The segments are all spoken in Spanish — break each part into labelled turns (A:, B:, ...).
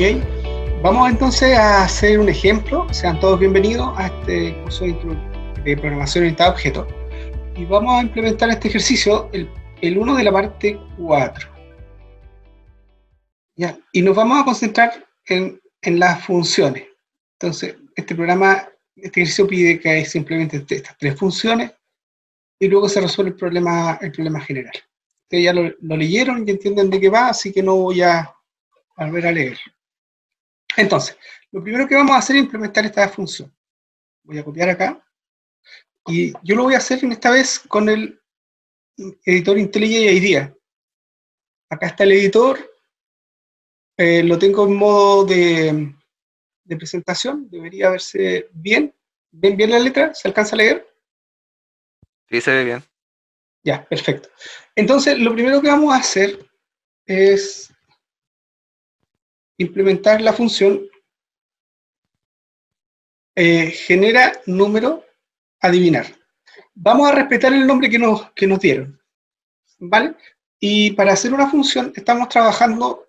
A: Ok, vamos entonces a hacer un ejemplo. Sean todos bienvenidos a este curso de programación orientada a objetos. Y vamos a implementar este ejercicio, el 1 de la parte 4. ¿Ya? Y nos vamos a concentrar en las funciones. Entonces, este ejercicio pide que simplemente estas tres funciones y luego se resuelve el problema general. Ustedes ya lo leyeron y entienden de qué va, así que no voy a volver a leer. Entonces, lo primero que vamos a hacer es implementar esta función. Voy a copiar acá. Y yo lo voy a hacer esta vez con el editor IntelliJ IDEA. Acá está el editor. Lo tengo en modo de presentación. Debería verse bien. ¿Ven bien la letra? ¿Se alcanza a leer?
B: Sí, se ve bien.
A: Ya, perfecto. Entonces, lo primero que vamos a hacer es implementar la función genera número adivinar. Vamos a respetar el nombre que nos dieron, ¿vale? Y para hacer una función estamos trabajando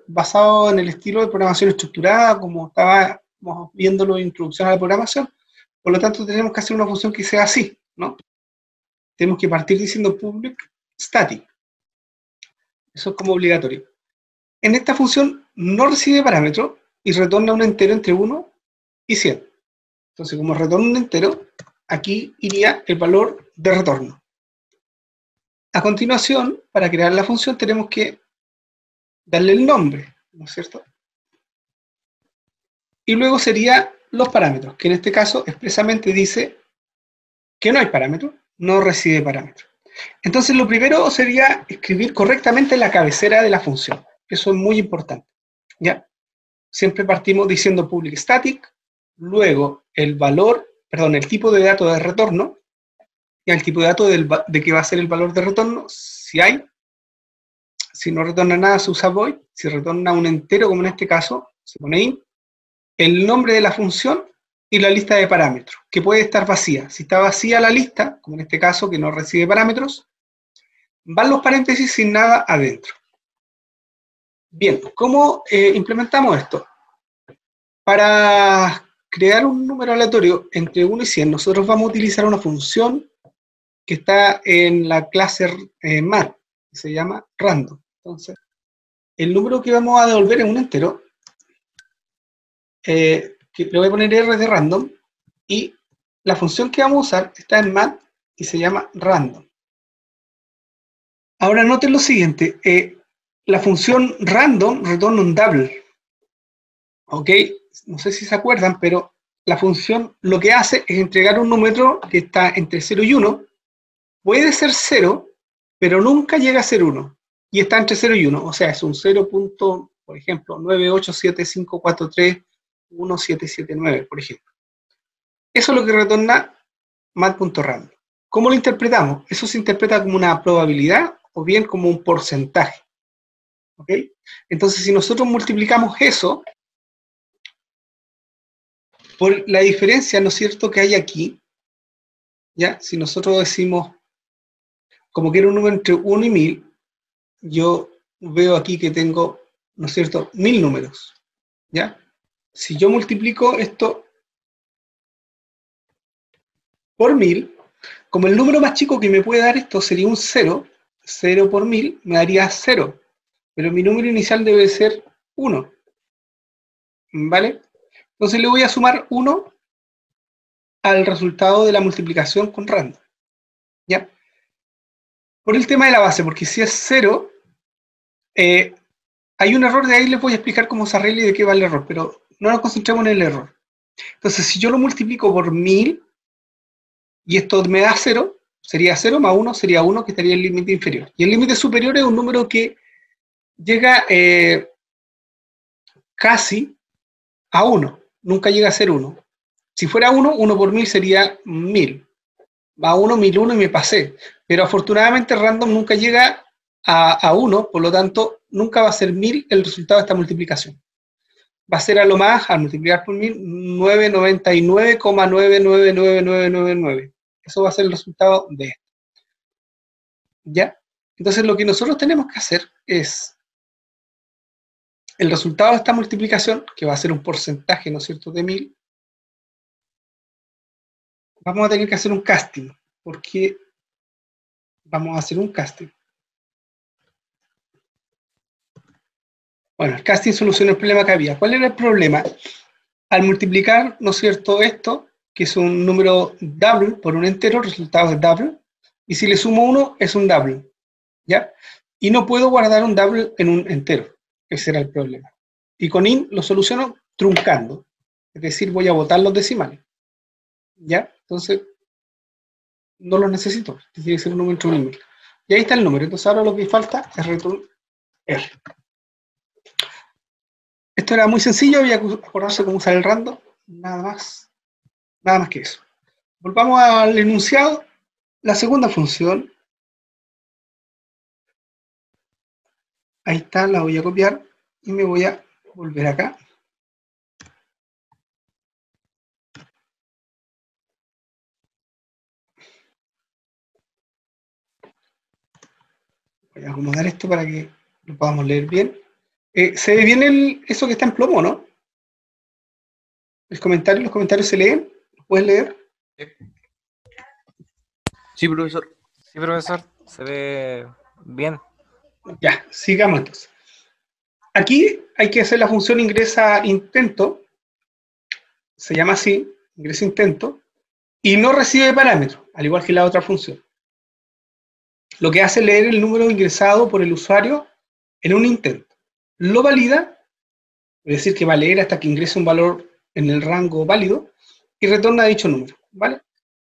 A: basado en el estilo de programación estructurada, como estábamos viéndolo en introducción a la programación. Por lo tanto, tenemos que hacer una función que sea así, ¿no? Tenemos que partir diciendo public static. Eso es como obligatorio. En esta función no recibe parámetros y retorna un entero entre 1 y 100. Entonces, como retorna un entero, aquí iría el valor de retorno. A continuación, para crear la función tenemos que darle el nombre, ¿no es cierto? Y luego sería los parámetros, que en este caso expresamente dice que no hay parámetros, no recibe parámetros. Entonces lo primero sería escribir correctamente la cabecera de la función. Eso es muy importante, ¿ya? Siempre partimos diciendo public static, luego el tipo de dato de retorno, y el tipo de dato de que va a ser el valor de retorno, si hay. Si no retorna nada, se usa void. Si retorna un entero, como en este caso, se pone int. El nombre de la función y la lista de parámetros, que puede estar vacía. Si está vacía la lista, como en este caso, que no recibe parámetros, van los paréntesis sin nada adentro. Bien, ¿cómo implementamos esto? Para crear un número aleatorio entre 1 y 100, nosotros vamos a utilizar una función que está en la clase math, que se llama random. Entonces, el número que vamos a devolver es un entero, que le voy a poner R de random, y la función que vamos a usar está en math y se llama random. Ahora noten lo siguiente, la función random retorna un double, ¿ok? No sé si se acuerdan, pero la función lo que hace es entregar un número que está entre 0 y 1, puede ser 0, pero nunca llega a ser 1, y está entre 0 y 1, o sea, es un 0. Por ejemplo, 98754317779, por ejemplo. Eso es lo que retorna math.random. ¿Cómo lo interpretamos? Eso se interpreta como una probabilidad o bien como un porcentaje. ¿Ok? Entonces, si nosotros multiplicamos eso por la diferencia, ¿no es cierto?, que hay aquí, ¿ya? Si nosotros decimos, como quiero un número entre 1 y 1000, yo veo aquí que tengo, ¿no es cierto?, 1000 números, ¿ya? Si yo multiplico esto por 1000, como el número más chico que me puede dar esto sería un 0, 0 por 1000 me daría 0, pero mi número inicial debe ser 1, ¿vale? Entonces le voy a sumar 1 al resultado de la multiplicación con random, ¿ya? Por el tema de la base, porque si es 0, hay un error, de ahí les voy a explicar cómo se arregla y de qué va el error, pero no nos concentremos en el error. Entonces, si yo lo multiplico por 1000 y esto me da 0, sería 0 más 1 sería 1, que estaría en el límite inferior. Y el límite superior es un número que llega casi a 1, nunca llega a ser 1. Si fuera 1, 1 por 1000 sería 1000. Va a 1, 1001 y me pasé. Pero afortunadamente random nunca llega a 1, por lo tanto, nunca va a ser 1000 el resultado de esta multiplicación. Va a ser a lo más, al multiplicar por 1000, 999,999999. Eso va a ser el resultado de esto. ¿Ya? Entonces, lo que nosotros tenemos que hacer es el resultado de esta multiplicación, que va a ser un porcentaje, ¿no es cierto?, de 1000, vamos a tener que hacer un casting. ¿Por qué vamos a hacer un casting? Bueno, el casting soluciona el problema que había. ¿Cuál era el problema? Al multiplicar, ¿no es cierto?, esto, que es un número double por un entero, el resultado es double, y si le sumo 1, es un double, ¿ya? Y no puedo guardar un double en un entero, ese era el problema. Y con int lo soluciono truncando, es decir, voy a botar los decimales, ¿ya? Entonces, no los necesito, tiene que ser un número entre 1 y 1000. Y ahí está el número, entonces ahora lo que falta es return R. Esto era muy sencillo, había que acordarse cómo usar el random, nada más que eso. Volvamos al enunciado, la segunda función, ahí está, la voy a copiar y me voy a volver acá. Voy a acomodar esto para que lo podamos leer bien. ¿Se ve bien eso que está en plomo, no? Los comentarios se leen, ¿los puedes leer?
C: Sí, profesor.
B: Sí, profesor, se ve bien.
A: Ya, sigamos entonces. Aquí hay que hacer la función ingresa intento, se llama así, ingresa intento, y no recibe parámetros, al igual que la otra función. Lo que hace es leer el número ingresado por el usuario en un intento. Lo valida, es decir, que va a leer hasta que ingrese un valor en el rango válido, y retorna dicho número, ¿vale?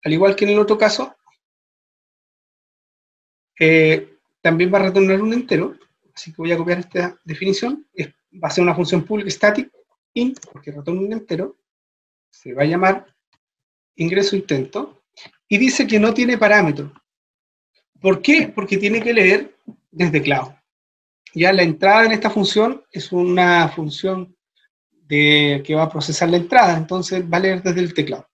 A: Al igual que en el otro caso, también va a retornar un entero, así que voy a copiar esta definición, va a ser una función public static int, porque retorna un entero, se va a llamar ingreso intento, y dice que no tiene parámetro. ¿Por qué? Porque tiene que leer desde teclado. Ya la entrada en esta función es una función que va a procesar la entrada, entonces va a leer desde el teclado.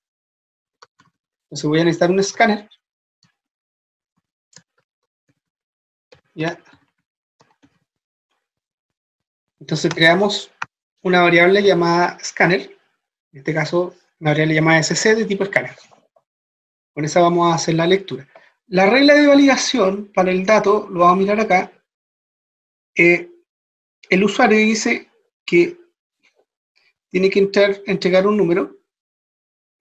A: Entonces voy a necesitar un escáner. ¿Ya? Entonces creamos una variable llamada scanner, en este caso una variable llamada sc de tipo scanner. Con esa vamos a hacer la lectura. La regla de validación para el dato, lo vamos a mirar acá, el usuario dice que tiene que entregar un número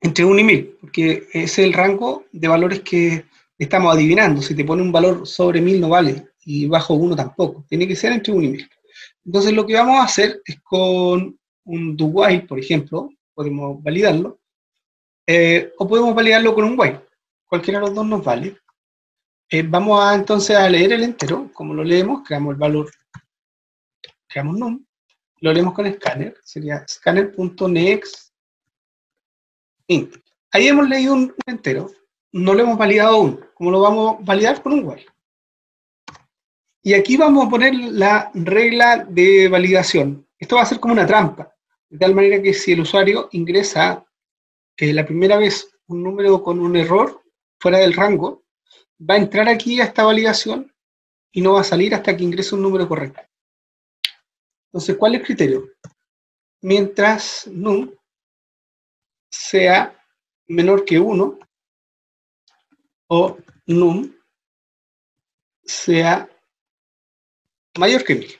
A: entre 1 y 1000, porque es el rango de valores que estamos adivinando. Si te pone un valor sobre 1000 no vale, y bajo 1 tampoco, tiene que ser entre 1 y 1000. Entonces lo que vamos a hacer es con un do while, por ejemplo, podemos validarlo, o podemos validarlo con un while, cualquiera de los dos nos vale. Vamos entonces a leer el entero, como lo leemos, creamos el valor, creamos num, lo leemos con scanner, sería scanner.next int. Ahí hemos leído un entero, no lo hemos validado aún, como lo vamos a validar con un while. Y aquí vamos a poner la regla de validación. Esto va a ser como una trampa, de tal manera que si el usuario ingresa la primera vez un número con un error fuera del rango, va a entrar aquí a esta validación y no va a salir hasta que ingrese un número correcto. Entonces, ¿cuál es el criterio? Mientras num sea menor que 1 o num sea mayor que 1000.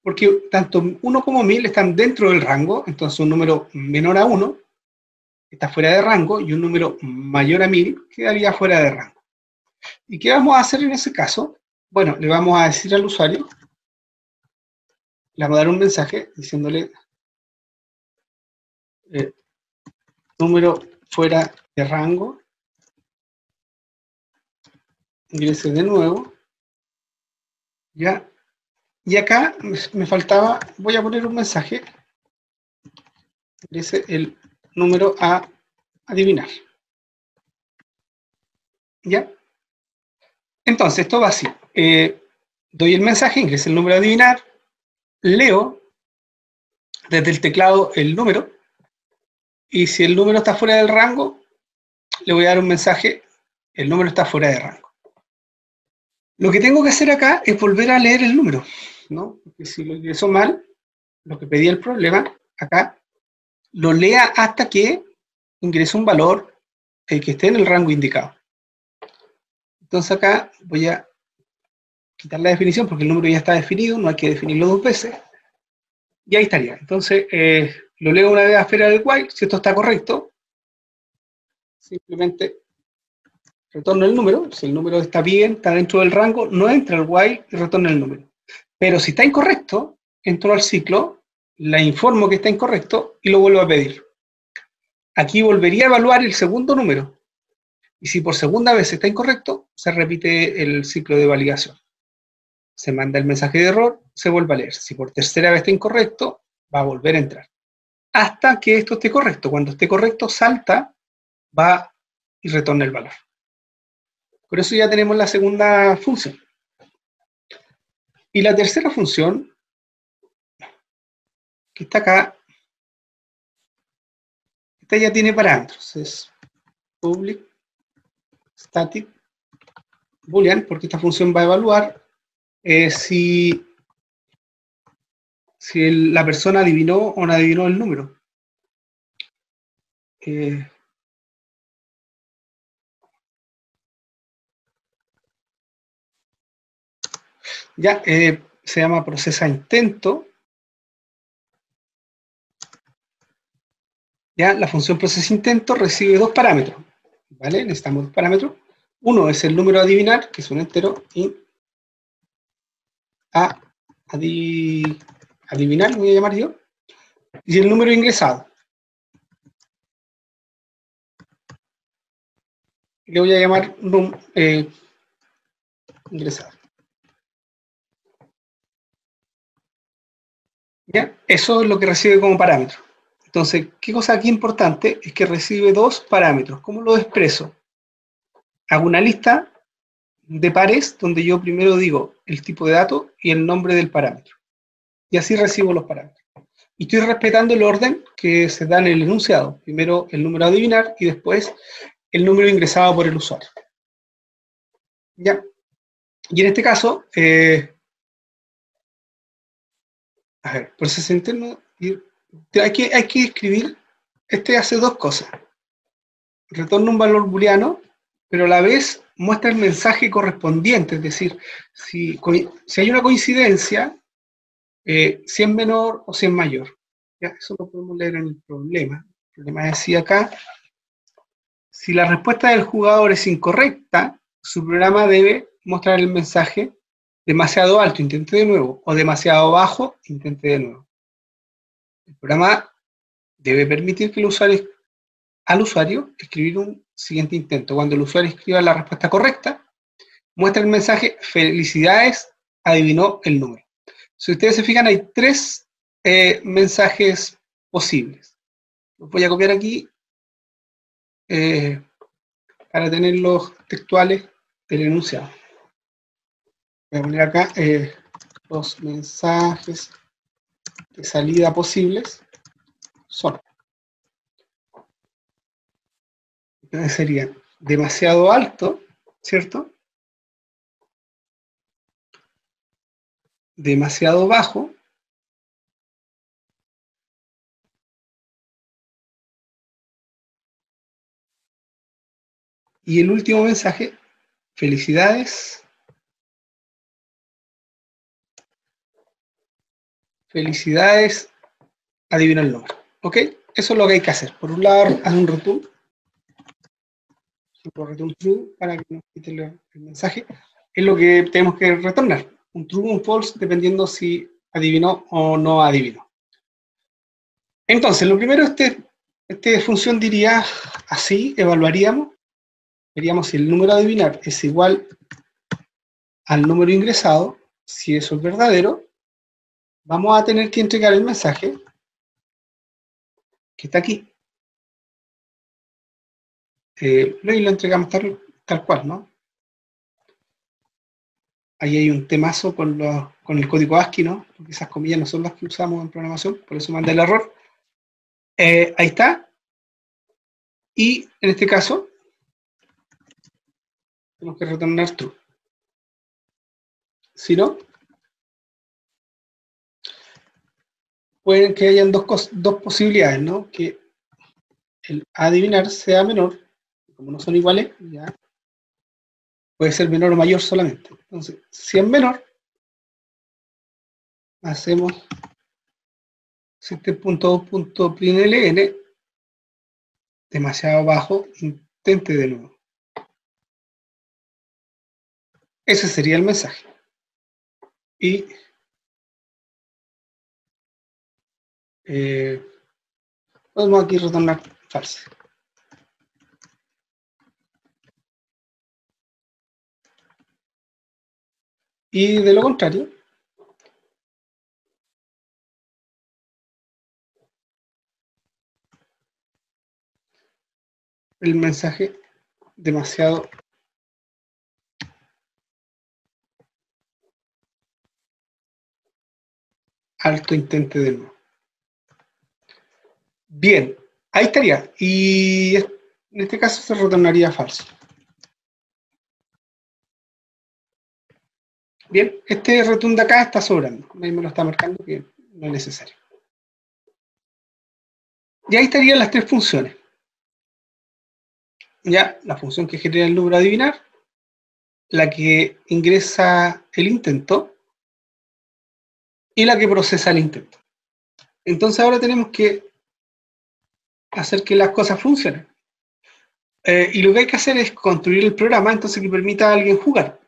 A: Porque tanto 1 como 1000 están dentro del rango, entonces un número menor a 1 está fuera de rango y un número mayor a 1000 quedaría fuera de rango. ¿Y qué vamos a hacer en ese caso? Bueno, le vamos a decir al usuario, le vamos a dar un mensaje diciéndole número fuera de rango, ingrese de nuevo, ya, y acá me faltaba, voy a poner un mensaje, ingrese el número a adivinar, ¿ya? Entonces, esto va así, doy el mensaje, ingrese el número a adivinar, leo desde el teclado el número, y si el número está fuera del rango, le voy a dar un mensaje, el número está fuera de rango. Lo que tengo que hacer acá es volver a leer el número, ¿no? Porque si lo ingreso mal, lo que pedía el problema, acá, lo lea hasta que ingrese un valor que esté en el rango indicado. Entonces acá voy a quitar la definición porque el número ya está definido, no hay que definirlo dos veces. Y ahí estaría. Entonces, lo leo una vez a esfera del while, si esto está correcto, simplemente retorno el número. Si el número está bien, está dentro del rango, no entra el while y retorna el número. Pero si está incorrecto, entro al ciclo, la informo que está incorrecto y lo vuelvo a pedir. Aquí volvería a evaluar el segundo número. Y si por segunda vez está incorrecto, se repite el ciclo de validación. Se manda el mensaje de error, se vuelve a leer. Si por tercera vez está incorrecto, va a volver a entrar. Hasta que esto esté correcto. Cuando esté correcto, salta, va y retorna el valor. Por eso ya tenemos la segunda función. Y la tercera función, que está acá, esta ya tiene parámetros. Es public static boolean, porque esta función va a evaluar si la persona adivinó o no adivinó el número. Ya, se llama procesa intento. Ya, la función procesa intento recibe dos parámetros, ¿vale? Necesitamos dos parámetros. Uno es el número a adivinar, que es un entero, y adivinar, lo voy a llamar yo, y el número ingresado. Le voy a llamar ingresado. ¿Ya? Eso es lo que recibe como parámetro. Entonces, ¿qué cosa aquí importante? Es que recibe dos parámetros. ¿Cómo lo expreso? Hago una lista de pares donde yo primero digo el tipo de dato y el nombre del parámetro. Y así recibo los parámetros. Y estoy respetando el orden que se da en el enunciado. Primero el número a adivinar y después el número ingresado por el usuario. ¿Ya? Y en este caso, a ver, proceso interno, hay que escribir, hace dos cosas. Retorna un valor booleano, pero a la vez muestra el mensaje correspondiente, es decir, si hay una coincidencia, si es menor o si es mayor. ¿Ya? Eso lo podemos leer en el problema. El problema decía acá, si la respuesta del jugador es incorrecta, su programa debe mostrar el mensaje demasiado alto, intente de nuevo, o demasiado bajo, intente de nuevo. El programa debe permitir que al usuario escribir un siguiente intento. Cuando el usuario escriba la respuesta correcta, muestra el mensaje, felicidades, adivinó el número. Si ustedes se fijan, hay tres mensajes posibles. Los voy a copiar aquí para tener los textuales del enunciado. Voy a poner acá los mensajes de salida posibles son. Entonces sería demasiado alto, ¿cierto? Demasiado bajo. Y el último mensaje, felicidades. Felicidades, adivina el número. ¿Ok? Eso es lo que hay que hacer. Por un lado, haz un return. Return true para que nos quite el mensaje. Es lo que tenemos que retornar. Un true o un false, dependiendo si adivinó o no adivinó. Entonces, lo primero, esta función diría así, evaluaríamos, veríamos si el número a adivinar es igual al número ingresado. Si eso es verdadero, vamos a tener que entregar el mensaje que está aquí. Y lo entregamos tal cual, ¿no? Ahí hay un temazo con el código ASCII, ¿no? Porque esas comillas no son las que usamos en programación, por eso mandé el error. Ahí está. Y en este caso, tenemos que retornar true. Si no, pueden que hayan dos posibilidades, ¿no? Que el adivinar sea menor, como no son iguales, ya puede ser menor o mayor solamente. Entonces, si es menor, hacemos system.out.println demasiado bajo, intente de nuevo. Ese sería el mensaje. Y podemos aquí retornar false. Y de lo contrario, el mensaje demasiado alto, intente de nuevo. Bien, ahí estaría. Y en este caso se retornaría falso. Bien, este return de acá está sobrando. Ahí me lo está marcando que no es necesario. Y ahí estarían las tres funciones. Ya, la función que genera el número a adivinar, la que ingresa el intento y la que procesa el intento. Entonces ahora tenemos que hacer que las cosas funcionen. Y lo que hay que hacer es construir el programa entonces que permita a alguien jugar.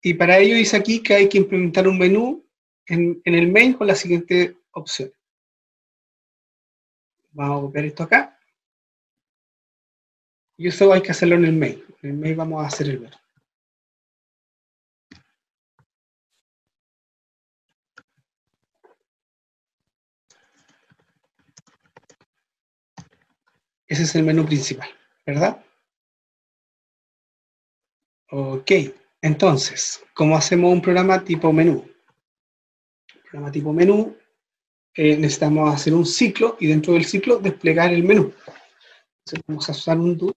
A: Y para ello dice aquí que hay que implementar un menú en el main con la siguiente opción. Vamos a copiar esto acá. Y eso hay que hacerlo en el main. En el main vamos a hacer el menú. Ese es el menú principal, ¿verdad? Ok, entonces, ¿cómo hacemos un programa tipo menú? Programa tipo menú, necesitamos hacer un ciclo y dentro del ciclo desplegar el menú. Entonces vamos a usar un do,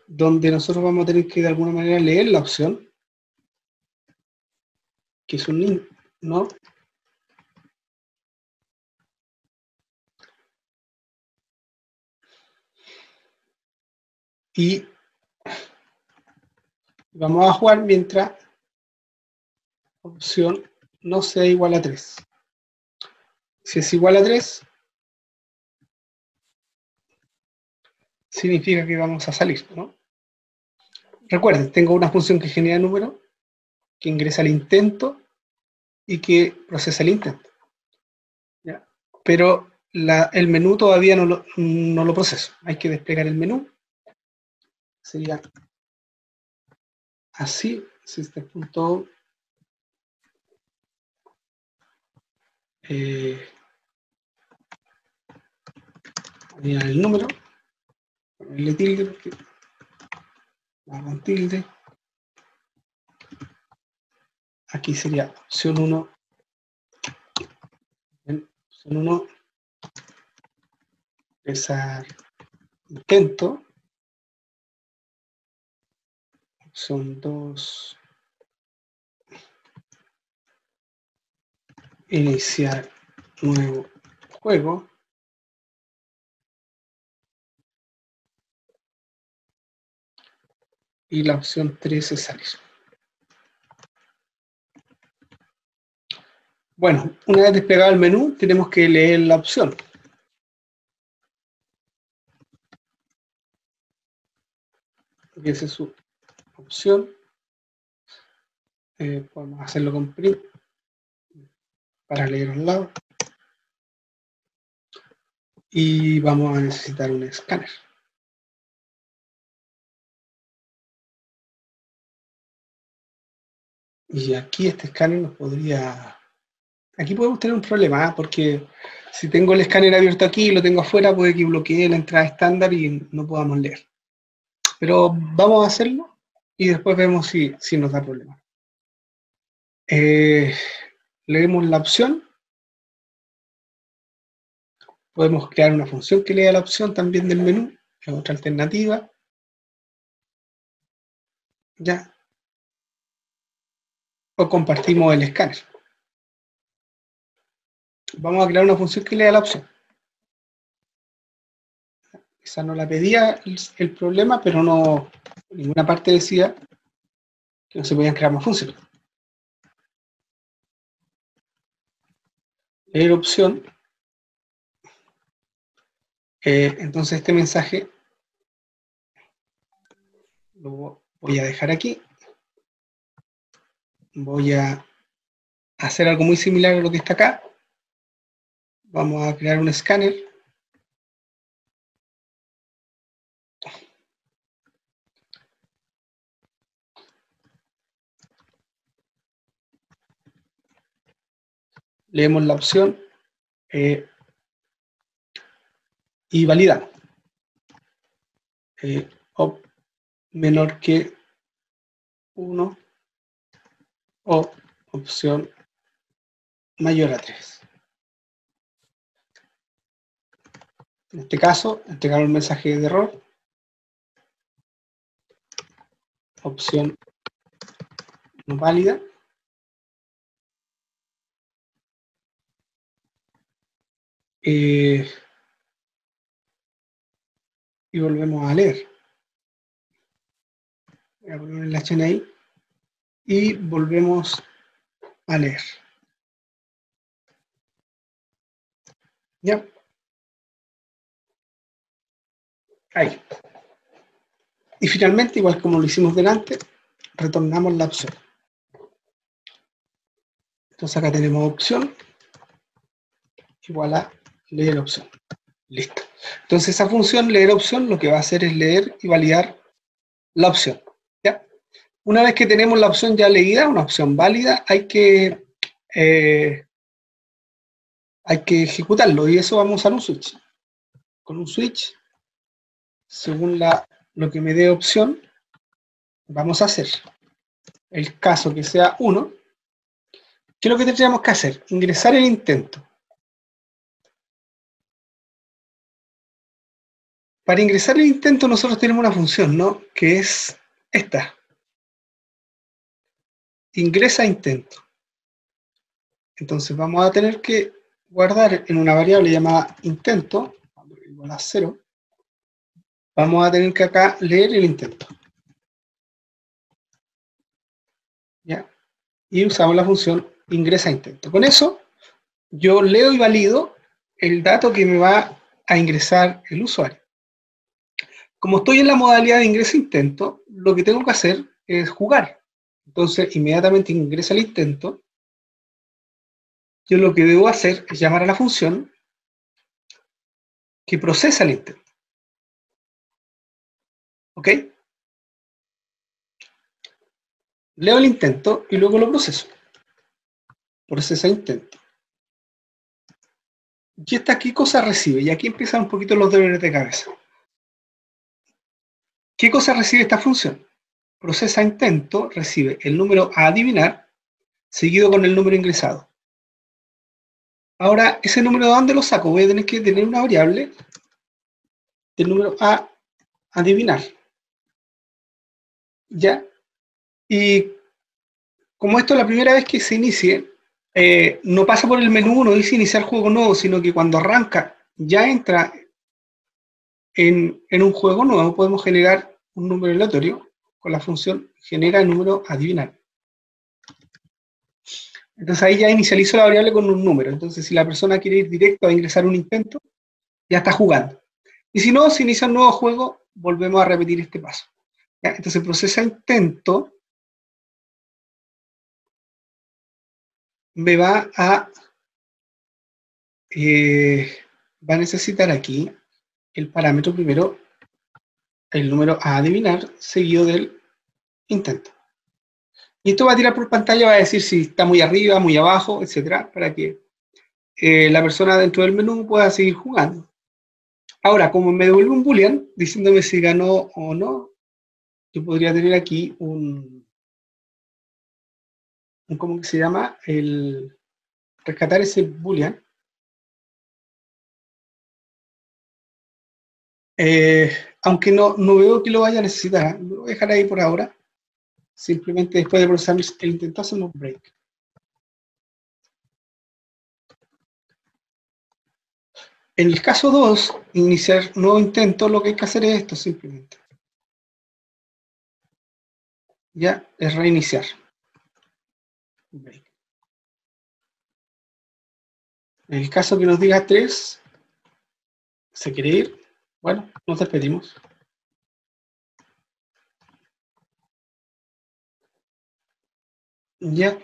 A: donde nosotros vamos a tener que de alguna manera leer la opción, que es un int, ¿no? Y vamos a jugar mientras opción no sea igual a 3. Si es igual a 3, significa que vamos a salir, ¿no? Recuerden, tengo una función que genera número, que ingresa el intento y que procesa el intento. ¿Ya? Pero el menú todavía no lo proceso. Hay que desplegar el menú. Sería así, system.out el número, ponerle tilde, porque va con tilde. Aquí sería opción 1. Opción 1, ingresar intento. Opción 2, iniciar nuevo juego. Y la opción 3 es salir. Bueno, una vez desplegado el menú, tenemos que leer la opción. Y esa es su opción. Podemos hacerlo con print para leer a un lado. Y vamos a necesitar un escáner. Y aquí este escáner nos podría... Aquí podemos tener un problema, porque si tengo el escáner abierto aquí y lo tengo afuera, puede que bloquee la entrada estándar y no podamos leer. Pero vamos a hacerlo y después vemos si nos da problema. Leemos la opción. Podemos crear una función que lea la opción también del menú, es otra alternativa. Ya. O compartimos el escáner. vamos a crear una función que lea la opción. Esa no la pedía el problema, pero no, en ninguna parte decía que no se podían crear más funciones. Leer opción. Entonces este mensaje lo voy a dejar aquí. Voy a hacer algo muy similar a lo que está acá. Vamos a crear un escáner. Leemos la opción y validamos. Op menor que 1 o opción mayor a 3. En este caso, entregar un mensaje de error. Opción no válida. Y volvemos a leer. Voy a poner la chain ahí. Y volvemos a leer. ¿Ya? Ahí. Y finalmente, igual como lo hicimos delante, retornamos la opción. Entonces acá tenemos opción igual a leer opción. Listo. Entonces esa función leer opción lo que va a hacer es leer y validar la opción. ¿Ya? Una vez que tenemos la opción ya leída, una opción válida, hay que ejecutarlo y eso vamos a usar un switch. Con un switch, según lo que me dé opción, vamos a hacer el caso que sea 1. ¿Qué es lo que tendríamos que hacer? Ingresar el intento. Para ingresar el intento nosotros tenemos una función, ¿no? Que es esta. Ingresa intento. Entonces vamos a tener que guardar en una variable llamada intento, igual a 0. Vamos a tener que acá leer el intento. ¿Ya? Y usamos la función ingresa intento. Con eso, yo leo y valido el dato que me va a ingresar el usuario. Como estoy en la modalidad de ingreso intento, lo que tengo que hacer es jugar. Entonces, inmediatamente ingresa el intento. Yo lo que debo hacer es llamar a la función que procesa el intento. ¿Ok? Leo el intento y luego lo proceso. Procesa intento. ¿Y esta qué cosa recibe? Y aquí empiezan un poquito los dolores de cabeza. ¿Qué cosa recibe esta función? Procesa intento, recibe el número a adivinar, seguido con el número ingresado. Ahora, ¿ese número de dónde lo saco? Voy a tener que tener una variable del número a adivinar. ¿Ya? Y como esto es la primera vez que se inicie, no pasa por el menú, no dice iniciar juego nuevo, sino que cuando arranca ya entra en un juego nuevo, podemos generar un número aleatorio con la función genera el número adivinar. Entonces ahí ya inicializo la variable con un número. Entonces si la persona quiere ir directo a ingresar un intento, ya está jugando. Y si no, si inicia un nuevo juego, volvemos a repetir este paso. ¿Ya? Entonces procesa intento, me va a necesitar aquí el parámetro primero, el número a adivinar, seguido del intento. Y esto va a tirar por pantalla, va a decir si está muy arriba, muy abajo, etcétera, para que la persona dentro del menú pueda seguir jugando. Ahora, como me devuelve un boolean, diciéndome si ganó o no, yo podría tener aquí ¿cómo que se llama? Rescatar ese boolean. Aunque no veo que lo vaya a necesitar, lo voy a dejar ahí por ahora. Simplemente después de procesar el intento hacemos break. En el caso 2, iniciar nuevo intento, lo que hay que hacer es esto simplemente. Ya, es reiniciar. En el caso que nos diga 3, ¿se quiere ir? Bueno, nos despedimos. Ya.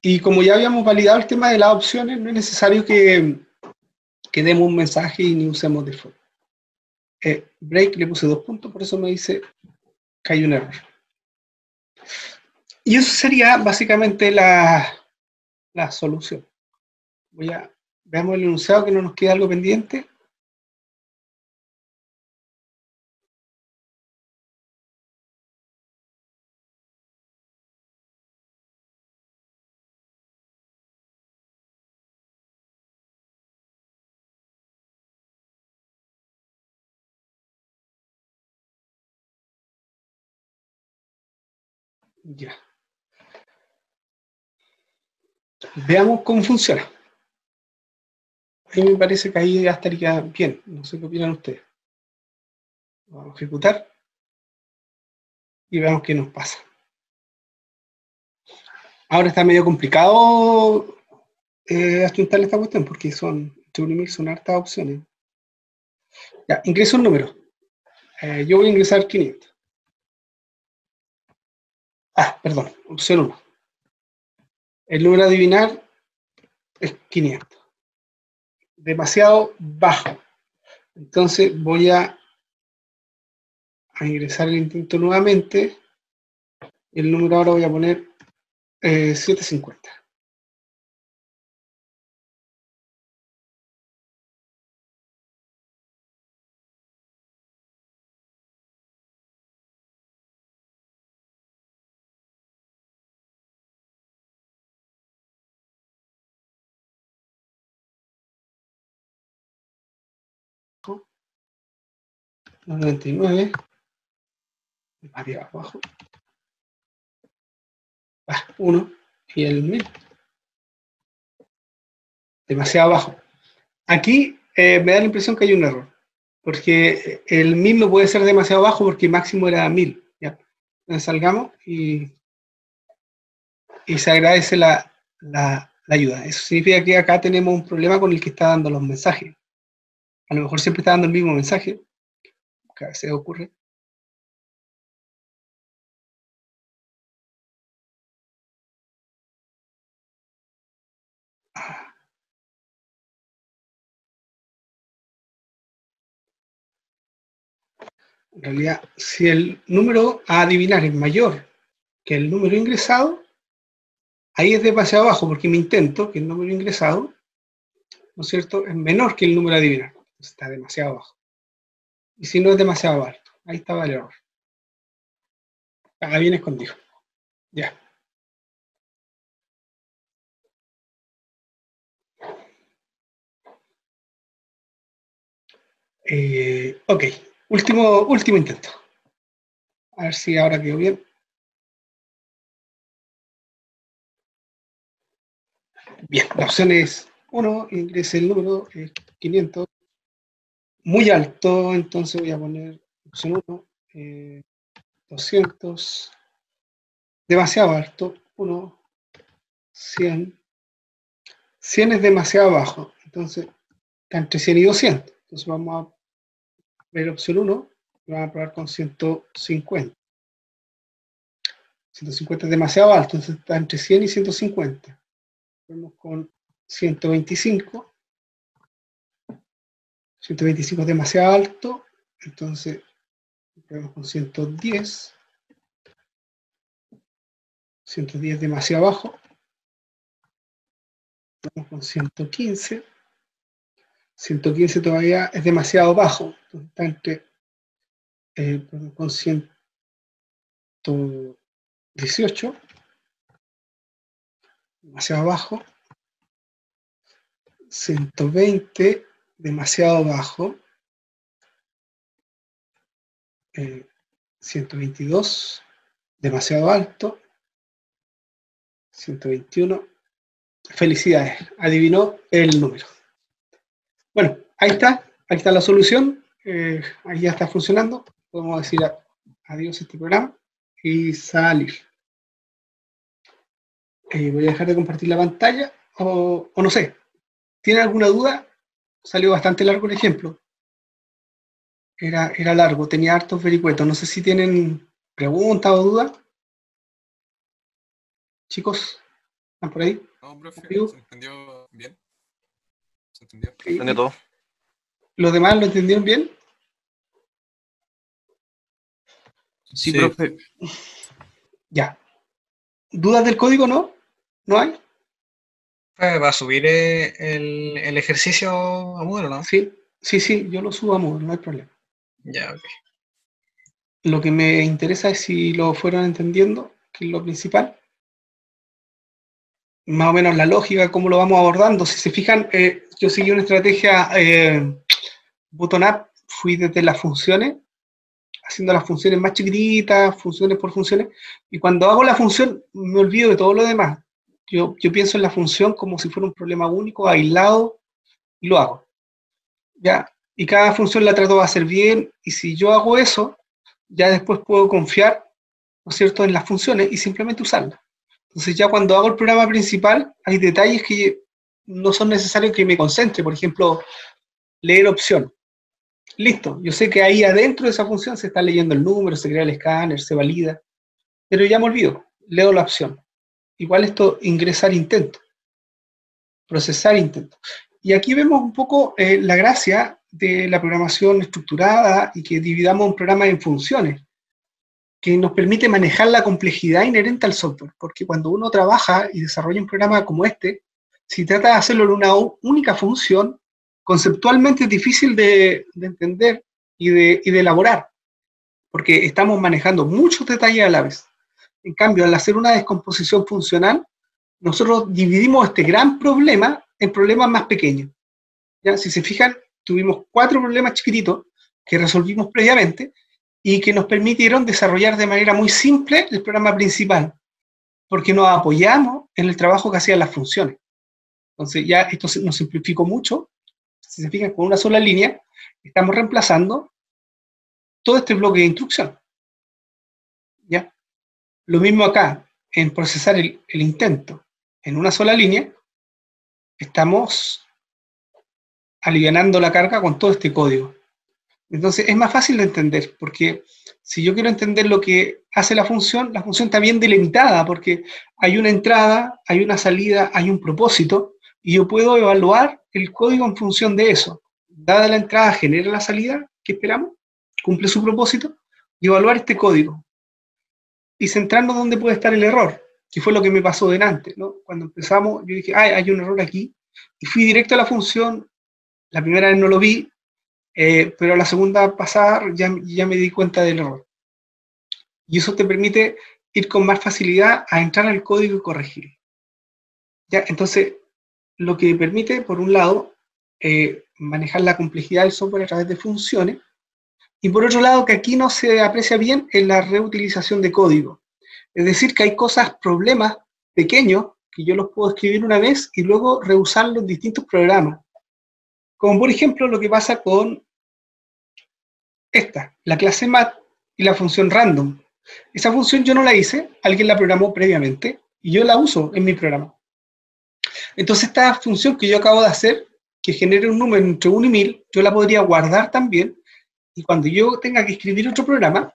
A: Y como ya habíamos validado el tema de las opciones, no es necesario que demos un mensaje y ni usemos default. Break le puse 2 puntos, por eso me dice que hay un error. Y eso sería básicamente la solución. Veamos el enunciado, que no nos queda algo pendiente. Ya. Veamos cómo funciona. A mí me parece que ahí ya estaría bien. No sé qué opinan ustedes. Vamos a ejecutar y veamos qué nos pasa. Ahora está medio complicado apuntarle esta cuestión porque son hartas opciones. Ya, ingreso un número. Yo voy a ingresar 500. Perdón, opción 1. El número a adivinar es 500. Demasiado bajo. Entonces voy a ingresar el intento nuevamente. El número ahora voy a poner 750. ¿No? 99. Arriba, abajo. 1. Y el 1000. Demasiado bajo. Aquí me da la impresión que hay un error. Porque el 1000 no puede ser demasiado bajo porque el máximo era 1000. ¿Ya? Entonces salgamos y se agradece la ayuda. Eso significa que acá tenemos un problema con el que está dando los mensajes. A lo mejor siempre está dando el mismo mensaje, que a veces ocurre. En realidad, si el número a adivinar es mayor que el número ingresado, ahí es demasiado bajo, porque mi intento, que el número ingresado, ¿no es cierto?, es menor que el número a adivinar. Está demasiado bajo. Y si no, es demasiado alto. Ahí estaba el error. Acá viene escondido. Ya. Ok. Último intento. A ver si ahora quedó bien. Bien, la opción es 1, ingrese el número, 500. Muy alto, entonces voy a poner opción 1, 200. Demasiado alto, 1, 100. 100 es demasiado bajo, entonces está entre 100 y 200. Entonces vamos a ver opción 1 y vamos a probar con 150. 150 es demasiado alto, entonces está entre 100 y 150. Vamos con 125. 125 es demasiado alto, entonces vamos con 110. 110 es demasiado bajo. Vamos con 115. 115 todavía es demasiado bajo. Entonces está entre con 118. Demasiado bajo. 120, demasiado bajo. 122, demasiado alto. 121. Felicidades, adivinó el número. Bueno, ahí está la solución. Ahí ya está funcionando. Podemos decir adiós a este programa y salir. Voy a dejar de compartir la pantalla o no sé. ¿Tienen alguna duda? Salió bastante largo el ejemplo. Era largo, tenía hartos vericuetos. No sé si tienen preguntas o dudas. Chicos, ¿están por ahí?
C: No, profe,
A: ¿Conmigo?
C: ¿se entendió bien? ¿Se entendió?
A: Sí.
B: ¿Entendió todo?
A: ¿Los demás lo entendieron bien?
B: Sí, profe.
A: Ya. ¿Dudas del código no? ¿No hay?
D: ¿Va a subir el ejercicio a Moodle, no?
A: Sí, yo lo subo a Moodle, no hay problema.
D: Ya, ok.
A: Lo que me interesa es si lo fueron entendiendo, que es lo principal. Más o menos la lógica, cómo lo vamos abordando. Si se fijan, yo seguí una estrategia bottom-up, fui desde las funciones, haciendo las funciones más chiquititas, funciones por funciones, y cuando hago la función me olvido de todo lo demás. Yo pienso en la función como si fuera un problema único, aislado, y lo hago. ¿Ya? Y cada función la trato de hacer bien, y si yo hago eso, ya después puedo confiar, ¿no es cierto?, en las funciones y simplemente usarlas. Entonces ya cuando hago el programa principal, hay detalles que no son necesarios que me concentre. Por ejemplo, leer opción. Listo, yo sé que ahí adentro de esa función se está leyendo el número, se crea el escáner, se valida, pero ya me olvido, leo la opción. Igual esto, ingresar intento, procesar intento. Y aquí vemos un poco la gracia de la programación estructurada y que dividamos un programa en funciones, que nos permite manejar la complejidad inherente al software, porque cuando uno trabaja y desarrolla un programa como este, si trata de hacerlo en una única función, conceptualmente es difícil de entender y de elaborar, porque estamos manejando muchos detalles a la vez. En cambio, al hacer una descomposición funcional, nosotros dividimos este gran problema en problemas más pequeños. ¿Ya? Si se fijan, tuvimos 4 problemas chiquititos que resolvimos previamente, y que nos permitieron desarrollar de manera muy simple el programa principal, porque nos apoyamos en el trabajo que hacían las funciones. Entonces ya esto nos simplificó mucho. Si se fijan, con una sola línea estamos reemplazando todo este bloque de instrucción. ¿Ya? Lo mismo acá, en procesar el intento en una sola línea, estamos alivianando la carga con todo este código. Entonces es más fácil de entender, porque si yo quiero entender lo que hace la función está bien delimitada, porque hay una entrada, hay una salida, hay un propósito, y yo puedo evaluar el código en función de eso. Dada la entrada, genera la salida que esperamos, cumple su propósito, y evaluar este código. Y centrarnos donde puede estar el error, que fue lo que me pasó delante, ¿no? Cuando empezamos, yo dije, hay un error aquí, y fui directo a la función. La primera vez no lo vi, pero a la segunda pasada ya me di cuenta del error. Y eso te permite ir con más facilidad a entrar al código y corregirlo. ¿Ya? Entonces, lo que permite, por un lado, manejar la complejidad del software a través de funciones, y por otro lado, que aquí no se aprecia bien, es la reutilización de código. Es decir, que hay cosas, problemas pequeños, que yo los puedo escribir una vez y luego reusarlos en distintos programas. Como por ejemplo lo que pasa con la clase mat y la función random. Esa función yo no la hice, alguien la programó previamente y yo la uso en mi programa. Entonces esta función que yo acabo de hacer, que genere un número entre 1 y 1000, yo la podría guardar también, y cuando yo tenga que escribir otro programa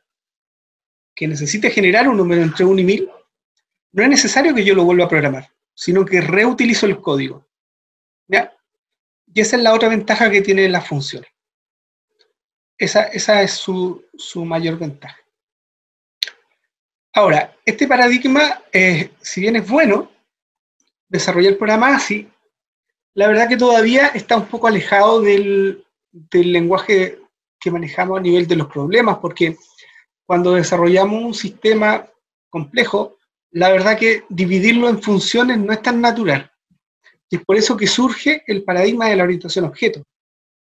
A: que necesite generar un número entre 1 y 1000, no es necesario que yo lo vuelva a programar, sino que reutilizo el código. ¿Ya? Y esa es la otra ventaja que tienen las funciones. Esa es su mayor ventaja. Ahora, este paradigma, si bien es bueno, desarrollar programas así, la verdad que todavía está un poco alejado del lenguaje que manejamos a nivel de los problemas, porque cuando desarrollamos un sistema complejo, la verdad que dividirlo en funciones no es tan natural. Y es por eso que surge el paradigma de la orientación a objetos,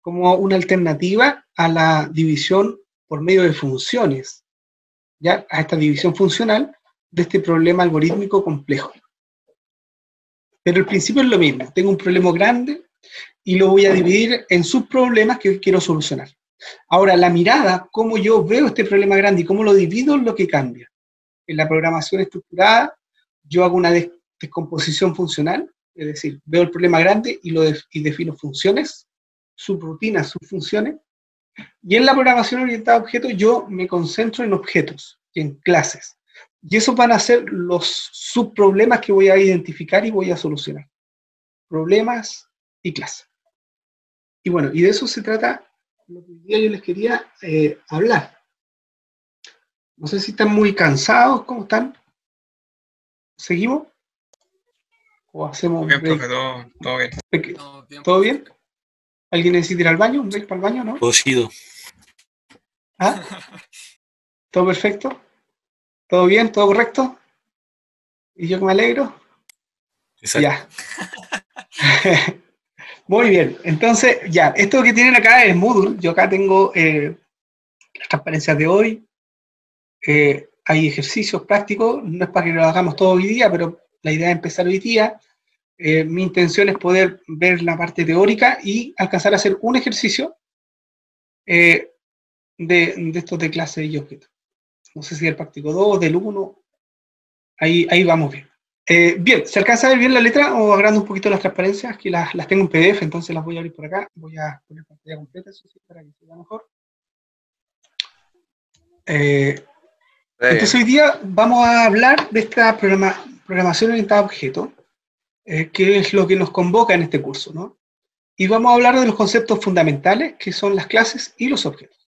A: como una alternativa a la división por medio de funciones, ¿ya? A esta división funcional de este problema algorítmico complejo. Pero el principio es lo mismo, tengo un problema grande y lo voy a dividir en subproblemas que quiero solucionar. Ahora, la mirada, cómo yo veo este problema grande y cómo lo divido es lo que cambia. En la programación estructurada, yo hago una descomposición funcional, es decir, veo el problema grande y defino funciones, subrutinas, subfunciones. Y en la programación orientada a objetos, yo me concentro en objetos, en clases. Y esos van a ser los subproblemas que voy a identificar y voy a solucionar. Problemas y clases. Y bueno, y de eso se trata lo que hoy día yo les quería hablar. No sé si están muy cansados, ¿cómo están? ¿Seguimos? ¿O hacemos un
D: Bien,
A: break?
D: profe, todo bien.
C: No, bien,
A: ¿Todo
C: profe.
A: bien? ¿Alguien necesita ir al baño? ¿Un break para el baño, no?
B: Cocido.
A: ¿Ah? ¿Todo perfecto? ¿Todo bien? ¿Todo correcto? ¿Y yo que me alegro?
B: Exacto.
A: Ya. Muy bien. Entonces, ya, esto que tienen acá es Moodle. Yo acá tengo las transparencias de hoy. Hay ejercicios prácticos. No es para que lo hagamos todo hoy día, pero la idea es empezar hoy día. Mi intención es poder ver la parte teórica y alcanzar a hacer un ejercicio de estos de clase y objeto. No sé si del práctico 2, del 1, ahí vamos bien. Bien, ¿se alcanza a ver bien la letra o agrando un poquito las transparencias? Aquí las tengo en PDF, entonces las voy a abrir por acá. Voy a poner pantalla completa, eso sí, para que se vea mejor. Entonces hoy día vamos a hablar de esta programación orientada a objetos, que es lo que nos convoca en este curso, ¿no? Y vamos a hablar de los conceptos fundamentales, que son las clases y los objetos.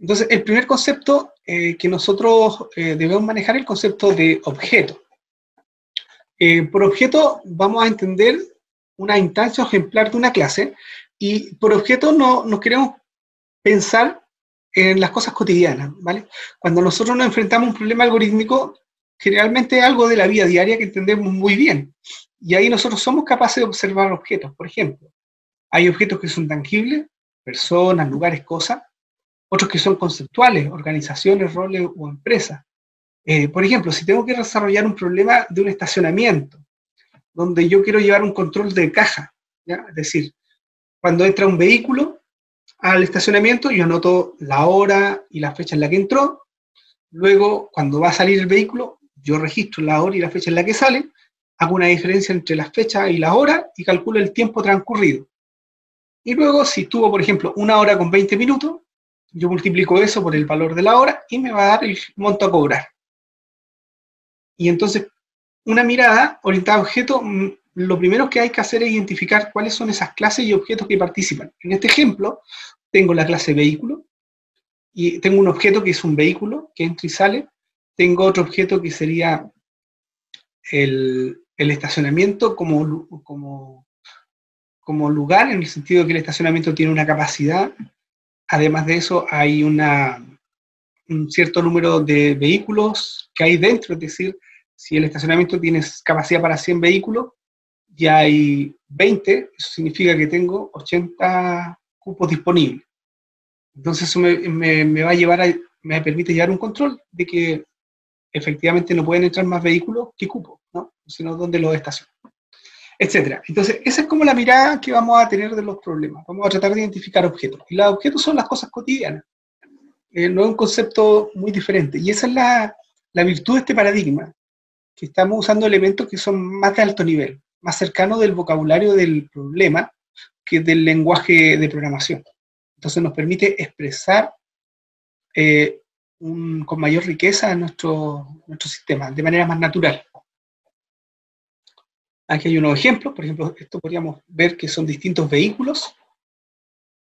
A: Entonces, el primer concepto que nosotros debemos manejar es el concepto de objeto. Por objeto vamos a entender una instancia ejemplar de una clase, y por objeto no nos queremos pensar en las cosas cotidianas, ¿vale? Cuando nosotros nos enfrentamos a un problema algorítmico, generalmente es algo de la vida diaria que entendemos muy bien, y ahí nosotros somos capaces de observar objetos. Por ejemplo, hay objetos que son tangibles, personas, lugares, cosas, otros que son conceptuales, organizaciones, roles o empresas. Por ejemplo, si tengo que desarrollar un problema de un estacionamiento, donde yo quiero llevar un control de caja, ¿ya? Es decir, cuando entra un vehículo al estacionamiento, yo anoto la hora y la fecha en la que entró. Luego, cuando va a salir el vehículo, yo registro la hora y la fecha en la que sale, hago una diferencia entre las fechas y las horas y calculo el tiempo transcurrido. Y luego, si estuvo, por ejemplo, 1 hora con 20 minutos, yo multiplico eso por el valor de la hora y me va a dar el monto a cobrar. Y entonces, una mirada orientada a objetos, lo primero que hay que hacer es identificar cuáles son esas clases y objetos que participan. En este ejemplo, tengo la clase vehículo, y tengo un objeto que es un vehículo que entra y sale. Tengo otro objeto que sería el estacionamiento como lugar, en el sentido de que el estacionamiento tiene una capacidad. Además de eso, hay un cierto número de vehículos que hay dentro, es decir, si el estacionamiento tiene capacidad para 100 vehículos, ya hay 20, eso significa que tengo 80 cupos disponibles. Entonces eso me va a llevar me permite llevar un control de que efectivamente no pueden entrar más vehículos que cupos, ¿no? Sino donde los estacionan, etcétera. Entonces, esa es como la mirada que vamos a tener de los problemas. Vamos a tratar de identificar objetos. Y los objetos son las cosas cotidianas. No es un concepto muy diferente. Y esa es la virtud de este paradigma, que estamos usando elementos que son más de alto nivel, más cercanos del vocabulario del problema que del lenguaje de programación. Entonces nos permite expresar con mayor riqueza nuestro sistema, de manera más natural. Aquí hay unos ejemplos. Por ejemplo, esto podríamos ver que son distintos vehículos.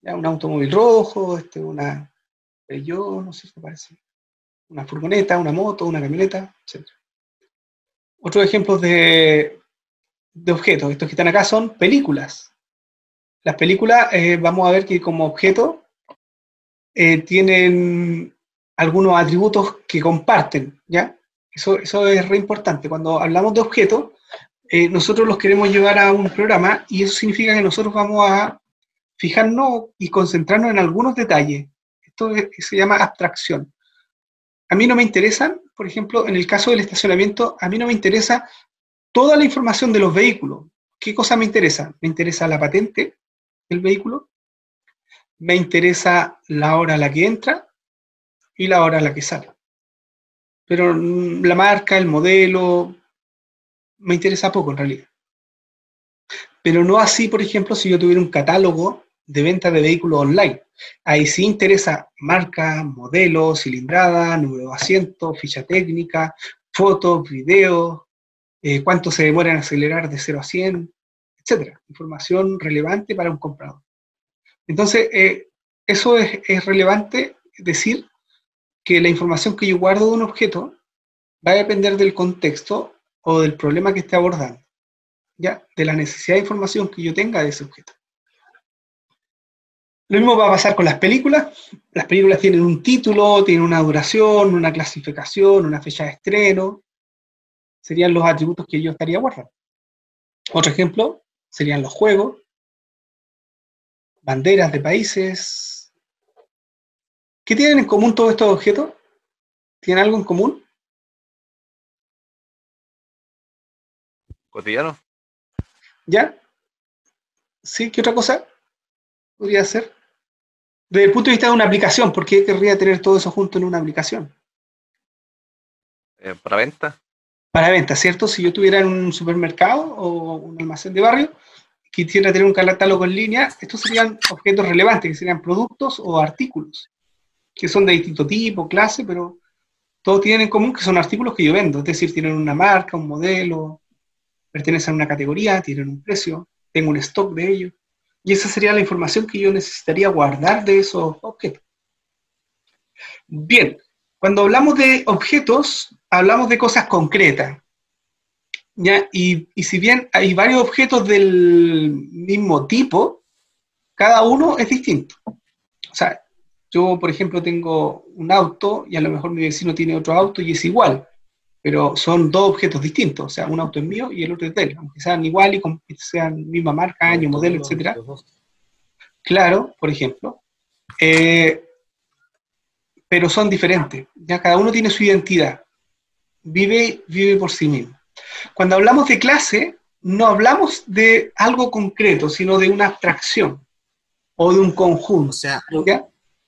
A: ¿Ya? Un automóvil rojo, una Peugeot, no sé si parece, una furgoneta, una moto, una camioneta, etc. Otros ejemplos de objetos, estos que están acá son películas. Las películas, vamos a ver que como objeto tienen algunos atributos que comparten, ¿ya? Eso es re importante. Cuando hablamos de objetos, nosotros los queremos llevar a un programa, y eso significa que nosotros vamos a fijarnos y concentrarnos en algunos detalles. Esto se llama abstracción. A mí no me interesan, por ejemplo, en el caso del estacionamiento, a mí no me interesa toda la información de los vehículos. ¿qué cosa me interesa? Me interesa la patente del vehículo, me interesa la hora a la que entra y la hora a la que sale. Pero la marca, el modelo, me interesa poco en realidad. Pero no así, por ejemplo, si yo tuviera un catálogo de venta de vehículos online. Ahí sí interesa marca, modelo, cilindrada, número de asiento, ficha técnica, fotos, videos, cuánto se demora en acelerar de 0 a 100, etcétera. Información relevante para un comprador. Entonces, eso es relevante decir que la información que yo guardo de un objeto va a depender del contexto o del problema que esté abordando, ¿ya? De la necesidad de información que yo tenga de ese objeto. Lo mismo va a pasar con las películas. Las películas tienen un título, tienen una duración, una clasificación, una fecha de estreno. Serían los atributos que yo estaría guardando. Otro ejemplo serían los juegos, banderas de países. ¿Qué tienen en común todos estos objetos? ¿Tienen algo en común?
E: ¿Cotidiano?
A: ¿Ya? ¿Sí? ¿Qué otra cosa podría ser? Desde el punto de vista de una aplicación, ¿por qué querría tener todo eso junto en una aplicación?
E: ¿Para venta?
A: Para venta, ¿cierto? Si yo tuviera en un supermercado o un almacén de barrio, quisiera tener un catálogo en línea, estos serían objetos relevantes, que serían productos o artículos, que son de distinto tipo, clase, pero todos tienen en común que son artículos que yo vendo, es decir, tienen una marca, un modelo, pertenecen a una categoría, tienen un precio, tengo un stock de ellos, y esa sería la información que yo necesitaría guardar de esos objetos. Bien, cuando hablamos de objetos, hablamos de cosas concretas, ¿ya? Y si bien hay varios objetos del mismo tipo, cada uno es distinto. O sea, yo, por ejemplo, tengo un auto y a lo mejor mi vecino tiene otro auto y es igual, pero son dos objetos distintos. O sea, un auto es mío y el otro es de él, aunque sean igual y sean misma marca, año, modelo, etcétera. Claro, por ejemplo. Pero son diferentes. Ya cada uno tiene su identidad. Vive por sí mismo. Cuando hablamos de clase, no hablamos de algo concreto, sino de una abstracción o de un conjunto.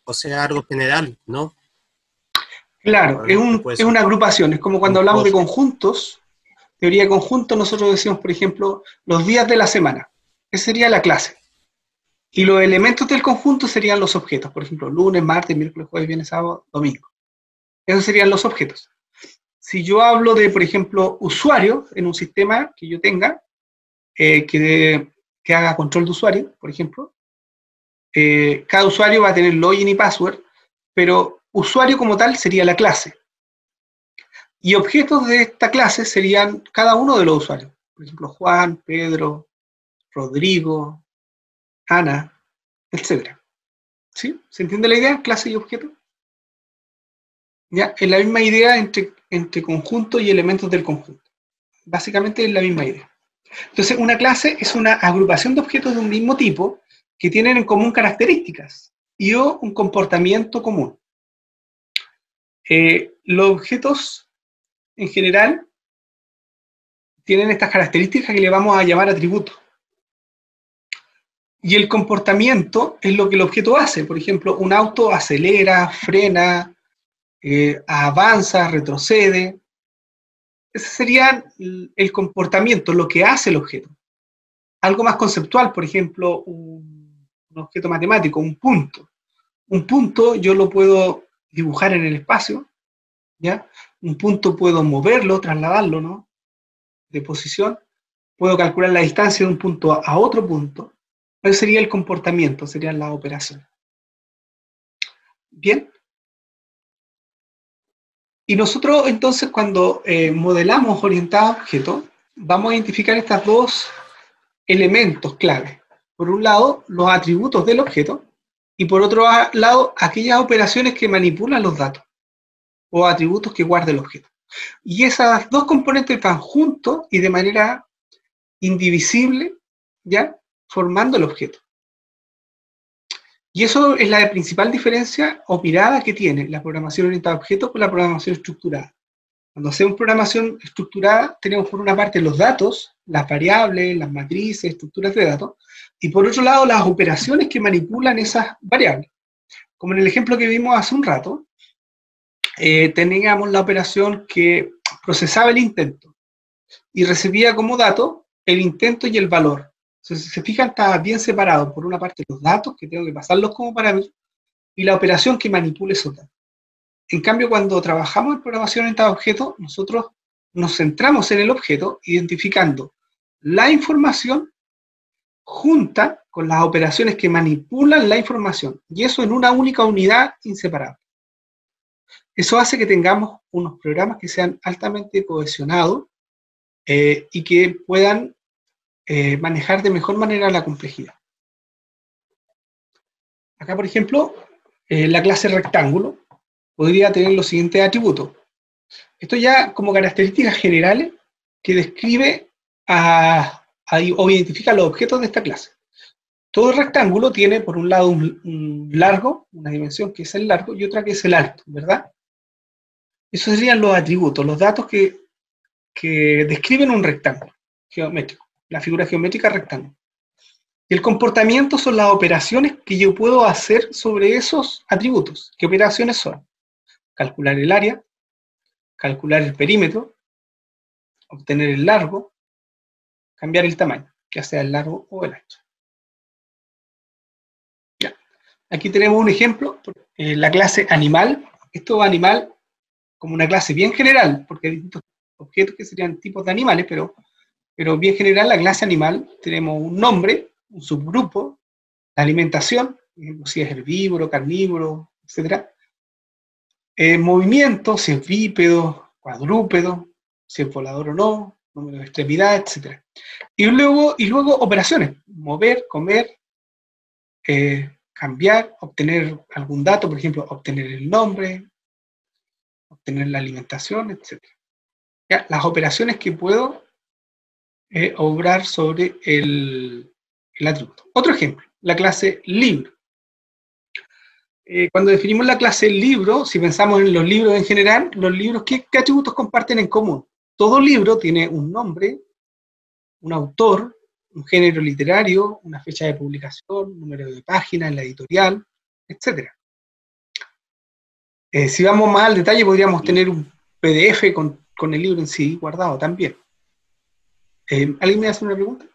F: O sea, algo general, ¿no?
A: Claro, es una agrupación. Es como cuando hablamos de conjuntos, teoría de conjuntos, nosotros decimos, por ejemplo, los días de la semana. Esa sería la clase. Y los elementos del conjunto serían los objetos. Por ejemplo, lunes, martes, miércoles, jueves, viernes, sábado, domingo. Esos serían los objetos. Si yo hablo de, por ejemplo, usuario en un sistema que yo tenga, que haga control de usuario, por ejemplo, cada usuario va a tener login y password, pero usuario como tal sería la clase. Y objetos de esta clase serían cada uno de los usuarios. Por ejemplo, Juan, Pedro, Rodrigo, Ana, etc. ¿Sí? ¿Se entiende la idea? Clase y objeto. ¿Ya? Es la misma idea entre conjunto y elementos del conjunto. Básicamente es la misma idea. Entonces, una clase es una agrupación de objetos de un mismo tipo que tienen en común características y o un comportamiento común. Los objetos, en general, tienen estas características que le vamos a llamar atributos. Y el comportamiento es lo que el objeto hace. Por ejemplo, un auto acelera, frena, avanza, retrocede. Ese sería el comportamiento, lo que hace el objeto. Algo más conceptual, por ejemplo, un objeto matemático, un punto. Un punto yo lo puedo dibujar en el espacio, ¿ya? Un punto puedo moverlo, trasladarlo, ¿no? De posición. Puedo calcular la distancia de un punto a otro punto. Ese sería el comportamiento, serían las operaciones. Bien. Y nosotros entonces cuando modelamos orientados a objetos, vamos a identificar estos dos elementos clave. Por un lado, los atributos del objeto, y por otro lado, aquellas operaciones que manipulan los datos, o atributos que guarda el objeto. Y esas dos componentes van juntos y de manera indivisible, ¿ya? Formando el objeto. Y eso es la principal diferencia o mirada que tiene la programación orientada a objetos con la programación estructurada. Cuando hacemos programación estructurada, tenemos por una parte los datos, las variables, las matrices, estructuras de datos, y por otro lado las operaciones que manipulan esas variables. Como en el ejemplo que vimos hace un rato, teníamos la operación que procesaba el intento y recibía como dato el intento y el valor. Entonces, si se fijan, está bien separado. Por una parte los datos, que tengo que pasarlos como parámetros, y la operación que manipula esos datos. En cambio, cuando trabajamos en programación orientada a objetos, nosotros nos centramos en el objeto, identificando la información junta con las operaciones que manipulan la información, y eso en una única unidad inseparable. Eso hace que tengamos unos programas que sean altamente cohesionados y que puedan manejar de mejor manera la complejidad. Acá, por ejemplo, la clase rectángulo podría tener los siguientes atributos. Esto ya como características generales que describe o identifica los objetos de esta clase. Todo rectángulo tiene por un lado un largo, una dimensión que es el largo, y otra que es el alto, ¿verdad? Esos serían los atributos, los datos que describen un rectángulo geométrico, la figura geométrica rectángulo. Y el comportamiento son las operaciones que yo puedo hacer sobre esos atributos. ¿Qué operaciones son? Calcular el área, calcular el perímetro, obtener el largo, cambiar el tamaño, ya sea el largo o el ancho. Ya. Aquí tenemos un ejemplo, la clase animal. Esto es animal como una clase bien general, porque hay distintos objetos que serían tipos de animales, pero bien general, la clase animal, tenemos un nombre, un subgrupo, la alimentación, si es herbívoro, carnívoro, etc. Movimiento, si es bípedo, cuadrúpedo, si es volador o no, número de extremidades, etc. Y luego operaciones, mover, comer, cambiar, obtener algún dato, por ejemplo, obtener el nombre, obtener la alimentación, etc. ¿Ya? Las operaciones que puedo obrar sobre el atributo. Otro ejemplo, la clase libro. Cuando definimos la clase libro, si pensamos en los libros en general, los libros, ¿qué atributos comparten en común? Todo libro tiene un nombre, un autor, un género literario, una fecha de publicación, número de página en la editorial, etc. Si vamos más al detalle, podríamos tener un PDF con el libro en sí guardado también. ¿Alguien me hace una pregunta?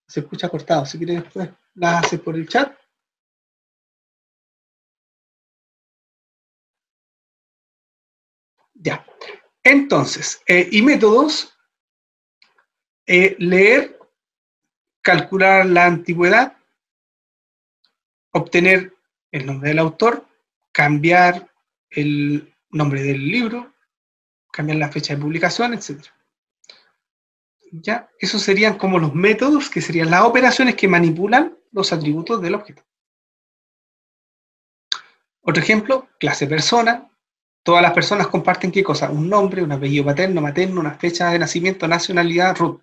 A: Se escucha cortado, si quiere después la hace por el chat. Ya. Entonces, y métodos, leer, calcular la antigüedad, obtener el nombre del autor, cambiar el nombre del libro, cambiar la fecha de publicación, etc. ¿Ya? Esos serían como los métodos, que serían las operaciones que manipulan los atributos del objeto. Otro ejemplo, clase persona. Todas las personas comparten ¿qué cosa? Un nombre, un apellido paterno, materno, una fecha de nacimiento, nacionalidad, RUT.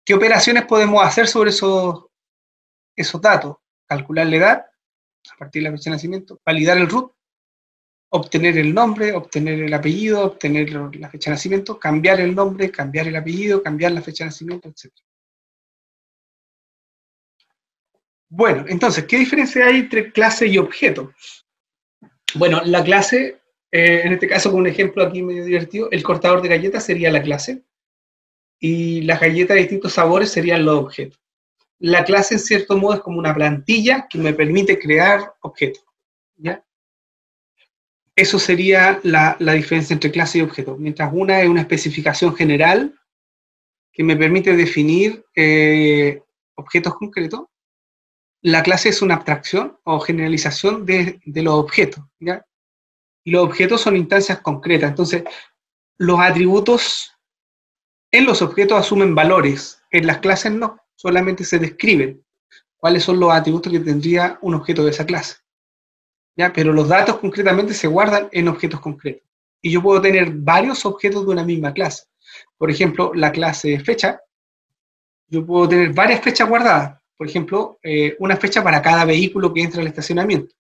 A: ¿Qué operaciones podemos hacer sobre esos datos? Calcular la edad, a partir de la fecha de nacimiento, validar el RUT, obtener el nombre, obtener el apellido, obtener la fecha de nacimiento, cambiar el nombre, cambiar el apellido, cambiar la fecha de nacimiento, etc. Bueno, entonces, ¿qué diferencia hay entre clase y objeto? Bueno, la clase, en este caso con un ejemplo aquí medio divertido, el cortador de galletas sería la clase, y las galletas de distintos sabores serían los objetos. La clase, en cierto modo, es como una plantilla que me permite crear objetos, ¿ya? Eso sería la diferencia entre clase y objeto. Mientras una es una especificación general que me permite definir objetos concretos, la clase es una abstracción o generalización de los objetos, ¿ya? Y los objetos son instancias concretas. Entonces, los atributos en los objetos asumen valores, en las clases no, solamente se describen cuáles son los atributos que tendría un objeto de esa clase. ¿Ya? Pero los datos concretamente se guardan en objetos concretos. Y yo puedo tener varios objetos de una misma clase. Por ejemplo, la clase fecha, yo puedo tener varias fechas guardadas. Por ejemplo, una fecha para cada vehículo que entra al estacionamiento.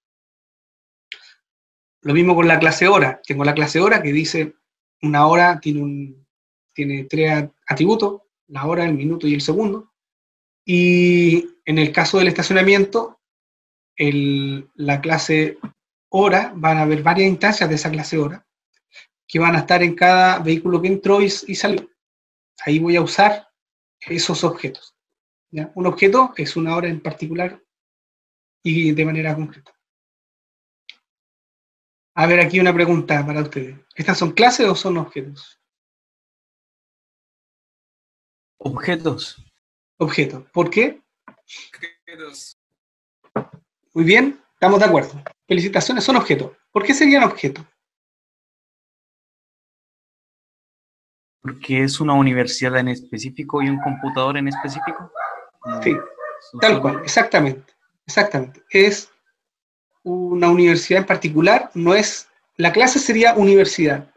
A: Lo mismo con la clase hora. Tengo la clase hora que dice una hora tiene tres atributos, la hora, el minuto y el segundo. Y en el caso del estacionamiento, la clase hora, van a haber varias instancias de esa clase hora que van a estar en cada vehículo que entró y salió. Ahí voy a usar esos objetos. ¿Ya? Un objeto es una hora en particular y de manera concreta. A ver, aquí una pregunta para ustedes. ¿Estas son clases o son objetos?
B: Objetos.
A: Objetos. ¿Por qué?
C: Objetos.
A: Muy bien, estamos de acuerdo. Felicitaciones, son objetos. ¿Por qué serían objetos?
B: Porque es una universidad en específico y un computador en específico.
A: Sí, tal cual, exactamente. Exactamente. Es una universidad en particular, no es. La clase sería universidad,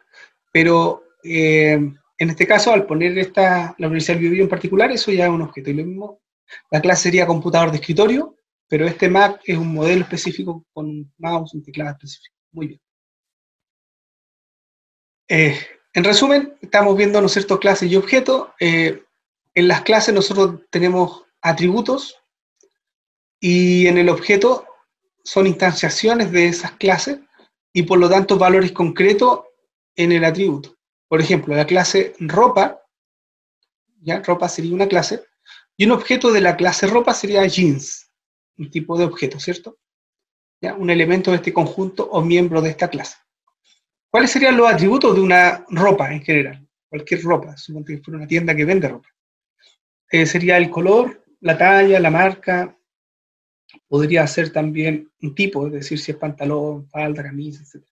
A: pero en este caso, al poner la Universidad del Biobío en particular, eso ya es un objeto. Y lo mismo, la clase sería computador de escritorio, pero este Mac es un modelo específico con un mouse, un teclado específico. Muy bien. En resumen, estamos viendo, ¿no es cierto?, clases y objetos. En las clases nosotros tenemos atributos y en el objeto son instanciaciones de esas clases y por lo tanto valores concretos en el atributo. Por ejemplo, la clase ropa, ¿ya? Ropa sería una clase, y un objeto de la clase ropa sería jeans, un tipo de objeto, ¿cierto? ¿Ya? Un elemento de este conjunto o miembro de esta clase. ¿Cuáles serían los atributos de una ropa en general? Cualquier ropa, suponte que fuera una tienda que vende ropa. Sería el color, la talla, la marca, podría ser también un tipo, es decir, si es pantalón, falda, camisa, etc.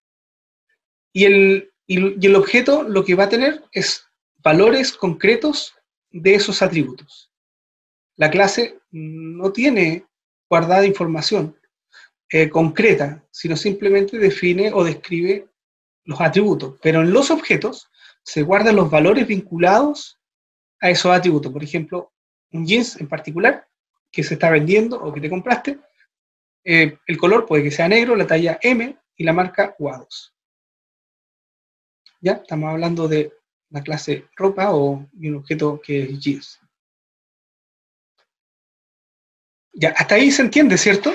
A: Y el objeto lo que va a tener es valores concretos de esos atributos. La clase no tiene guardada información concreta, sino simplemente define o describe los atributos. Pero en los objetos se guardan los valores vinculados a esos atributos. Por ejemplo, un jeans en particular que se está vendiendo o que te compraste, el color puede que sea negro, la talla M y la marca Wados. ¿Ya? Estamos hablando de la clase ropa o un objeto que es jeans. Ya, hasta ahí se entiende, ¿cierto?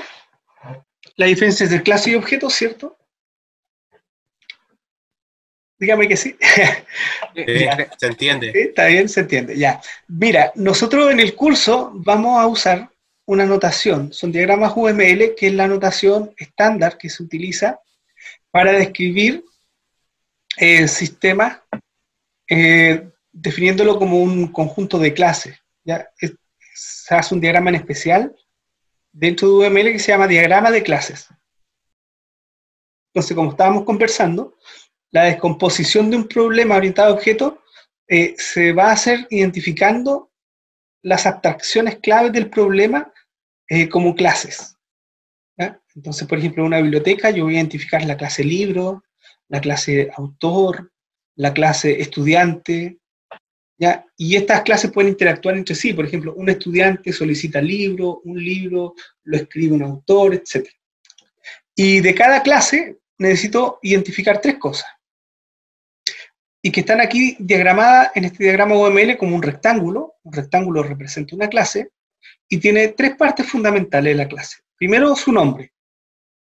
A: La diferencia entre clase y objeto, ¿cierto? Dígame que sí.
F: Se entiende.
A: Sí, está bien, se entiende. Ya. Mira, nosotros en el curso vamos a usar una notación. Son diagramas UML, que es la notación estándar que se utiliza para describir sistemas, definiéndolo como un conjunto de clases. ¿Ya? Se hace un diagrama en especial dentro de UML que se llama diagrama de clases. Entonces, como estábamos conversando, la descomposición de un problema orientado a objetos se va a hacer identificando las abstracciones claves del problema como clases. ¿Ya? Entonces, por ejemplo, en una biblioteca yo voy a identificar la clase libro, la clase autor, la clase estudiante, ¿ya? Y estas clases pueden interactuar entre sí. Por ejemplo, un estudiante solicita libro, un libro lo escribe un autor, etc. Y de cada clase necesito identificar tres cosas. Y que están aquí diagramadas en este diagrama UML como un rectángulo. Un rectángulo representa una clase y tiene tres partes fundamentales de la clase. Primero, su nombre,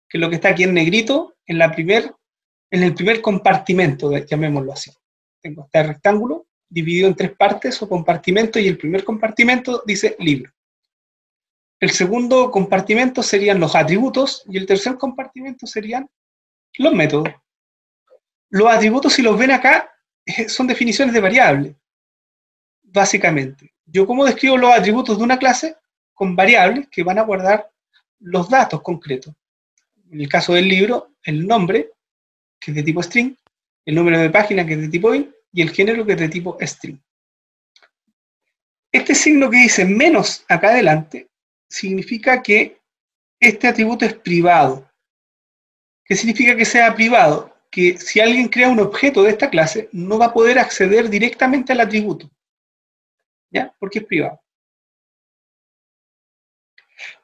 A: que es lo que está aquí en negrito en el primer compartimento, llamémoslo así. Tengo este rectángulo dividido en tres partes o compartimentos y el primer compartimento dice libro. El segundo compartimento serían los atributos y el tercer compartimento serían los métodos. Los atributos, si los ven acá, son definiciones de variables, básicamente. Yo cómo describo los atributos de una clase con variables que van a guardar los datos concretos. En el caso del libro, el nombre, que es de tipo string, el número de página, que es de tipo int, y el género, que es de tipo string. Este signo que dice menos acá adelante significa que este atributo es privado. ¿Qué significa que sea privado? Que si alguien crea un objeto de esta clase, no va a poder acceder directamente al atributo. ¿Ya? Porque es privado.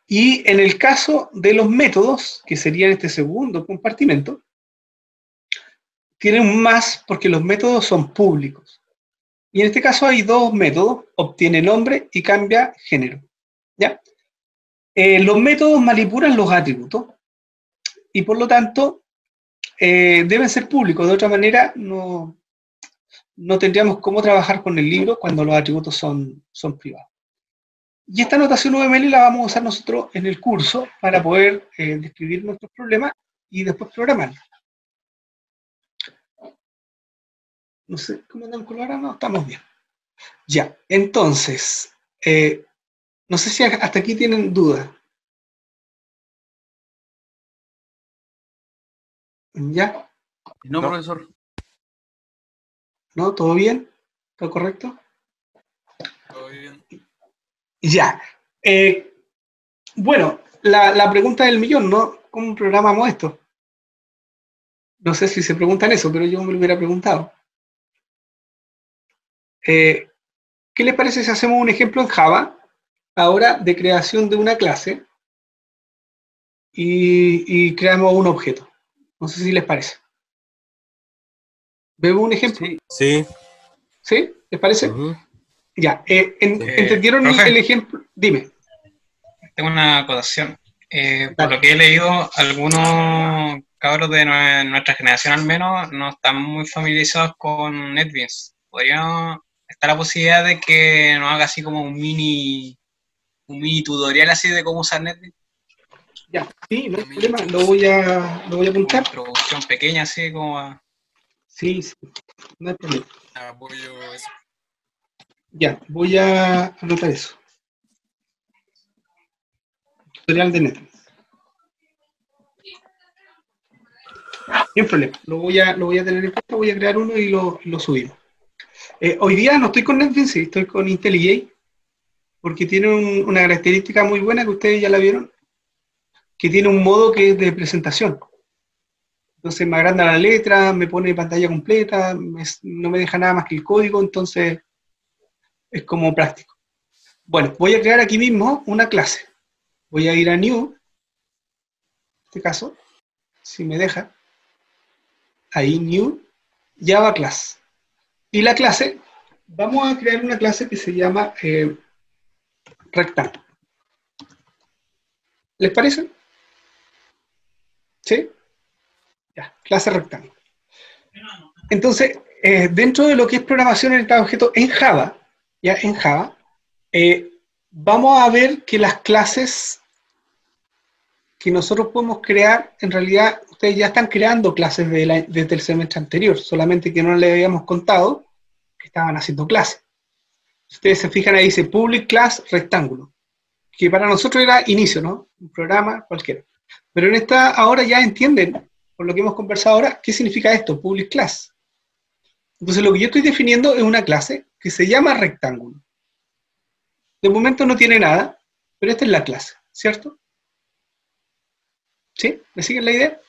A: Y en el caso de los métodos, que serían este segundo compartimento, tienen un más porque los métodos son públicos. Y en este caso hay dos métodos, obtiene nombre y cambia género. ¿Ya? Los métodos manipulan los atributos y por lo tanto deben ser públicos, de otra manera no tendríamos cómo trabajar con el libro cuando los atributos son privados. Y esta notación UML la vamos a usar nosotros en el curso para poder describir nuestros problemas y después programarlos. No sé cómo andan con la hora, no, estamos bien. Ya, entonces, no sé si hasta aquí tienen dudas. ¿Ya?
B: No, profesor.
A: ¿No? ¿Todo bien? ¿Todo correcto?
C: Todo bien.
A: Ya. Bueno, la pregunta del millón, ¿no? ¿Cómo programamos esto? No sé si se preguntan eso, pero yo me lo hubiera preguntado. ¿Qué les parece si hacemos un ejemplo en Java, ahora de creación de una clase y creamos un objeto? No sé si les parece. ¿Vemos un ejemplo?
B: Sí.
F: Sí.
A: ¿Sí? ¿Les parece? Ya. ¿Entendieron
D: profe.
A: el ejemplo? Dime.
D: Tengo una acotación. Por lo que he leído, algunos cabros de nuestra generación al menos no están muy familiarizados con NetBeans. ¿Podría estar la posibilidad de que nos haga así como un mini tutorial así de cómo usar NetBeans?
A: Ya, sí, no hay problema. Lo voy a
D: Una
A: apuntar.
D: introducción pequeña así como a...
A: Sí, no hay problema.
C: Apoyo eso.
A: Ya, voy a anotar eso. Tutorial de NetBeans. Sin problema. Lo voy a tener en cuenta, voy a crear uno y lo subimos. Hoy día no estoy con NetBeans, sí, estoy con IntelliJ, porque tiene una característica muy buena que ustedes ya la vieron, que tiene un modo que es de presentación. Entonces me agranda la letra, me pone pantalla completa, no me deja nada más que el código, entonces es como práctico. Bueno, voy a crear aquí mismo una clase. Voy a ir a New, en este caso, si me deja. Ahí, New, Java Class. Y la clase, vamos a crear una clase que se llama rectángulo. ¿Les parece? ¿Sí? Ya, clase rectángulo. Entonces, dentro de lo que es programación orientada a objetos en Java, ya en Java, vamos a ver que las clases que nosotros podemos crear, en realidad, ustedes ya están creando clases desde el semestre anterior, solamente que no les habíamos contado que estaban haciendo clases. Si ustedes se fijan ahí dice public class rectángulo, que para nosotros era inicio, ¿no? Un programa cualquiera. Pero en esta ahora ya entienden, por lo que hemos conversado ahora, qué significa esto, public class. Entonces lo que yo estoy definiendo es una clase que se llama rectángulo. De momento no tiene nada, pero esta es la clase, ¿cierto? ¿Sí? ¿Me siguen la idea?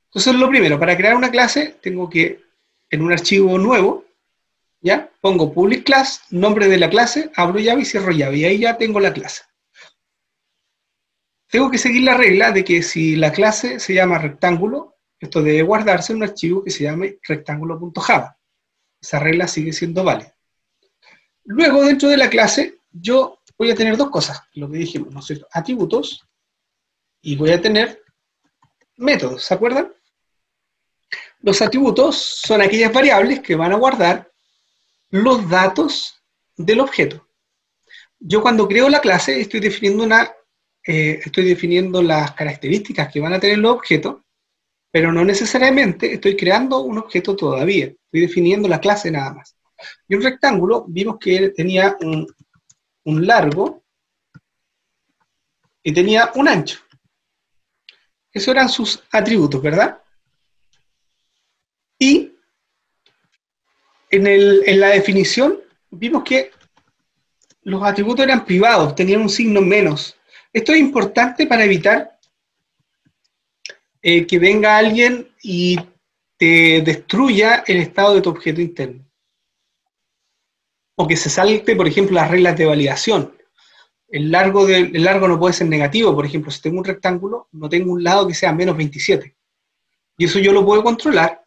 A: Entonces lo primero, para crear una clase tengo que, en un archivo nuevo, ¿ya? Pongo public class, nombre de la clase, abro llave y cierro llave, y ahí ya tengo la clase. Tengo que seguir la regla de que si la clase se llama rectángulo, esto debe guardarse en un archivo que se llame rectángulo.java. Esa regla sigue siendo válida. Luego, dentro de la clase, yo voy a tener dos cosas, lo que dijimos, ¿no es cierto? Atributos, y voy a tener métodos, ¿se acuerdan? Los atributos son aquellas variables que van a guardar los datos del objeto. Yo cuando creo la clase estoy definiendo las características que van a tener los objetos, pero no necesariamente estoy creando un objeto todavía, estoy definiendo la clase nada más. Y un rectángulo, vimos que tenía un largo y tenía un ancho. Esos eran sus atributos, ¿verdad? Y en la definición vimos que los atributos eran privados, tenían un signo menos. Esto es importante para evitar que venga alguien y te destruya el estado de tu objeto interno. O que se salte, por ejemplo, las reglas de validación. El largo no puede ser negativo, por ejemplo, si tengo un rectángulo, no tengo un lado que sea menos 27. Y eso yo lo puedo controlar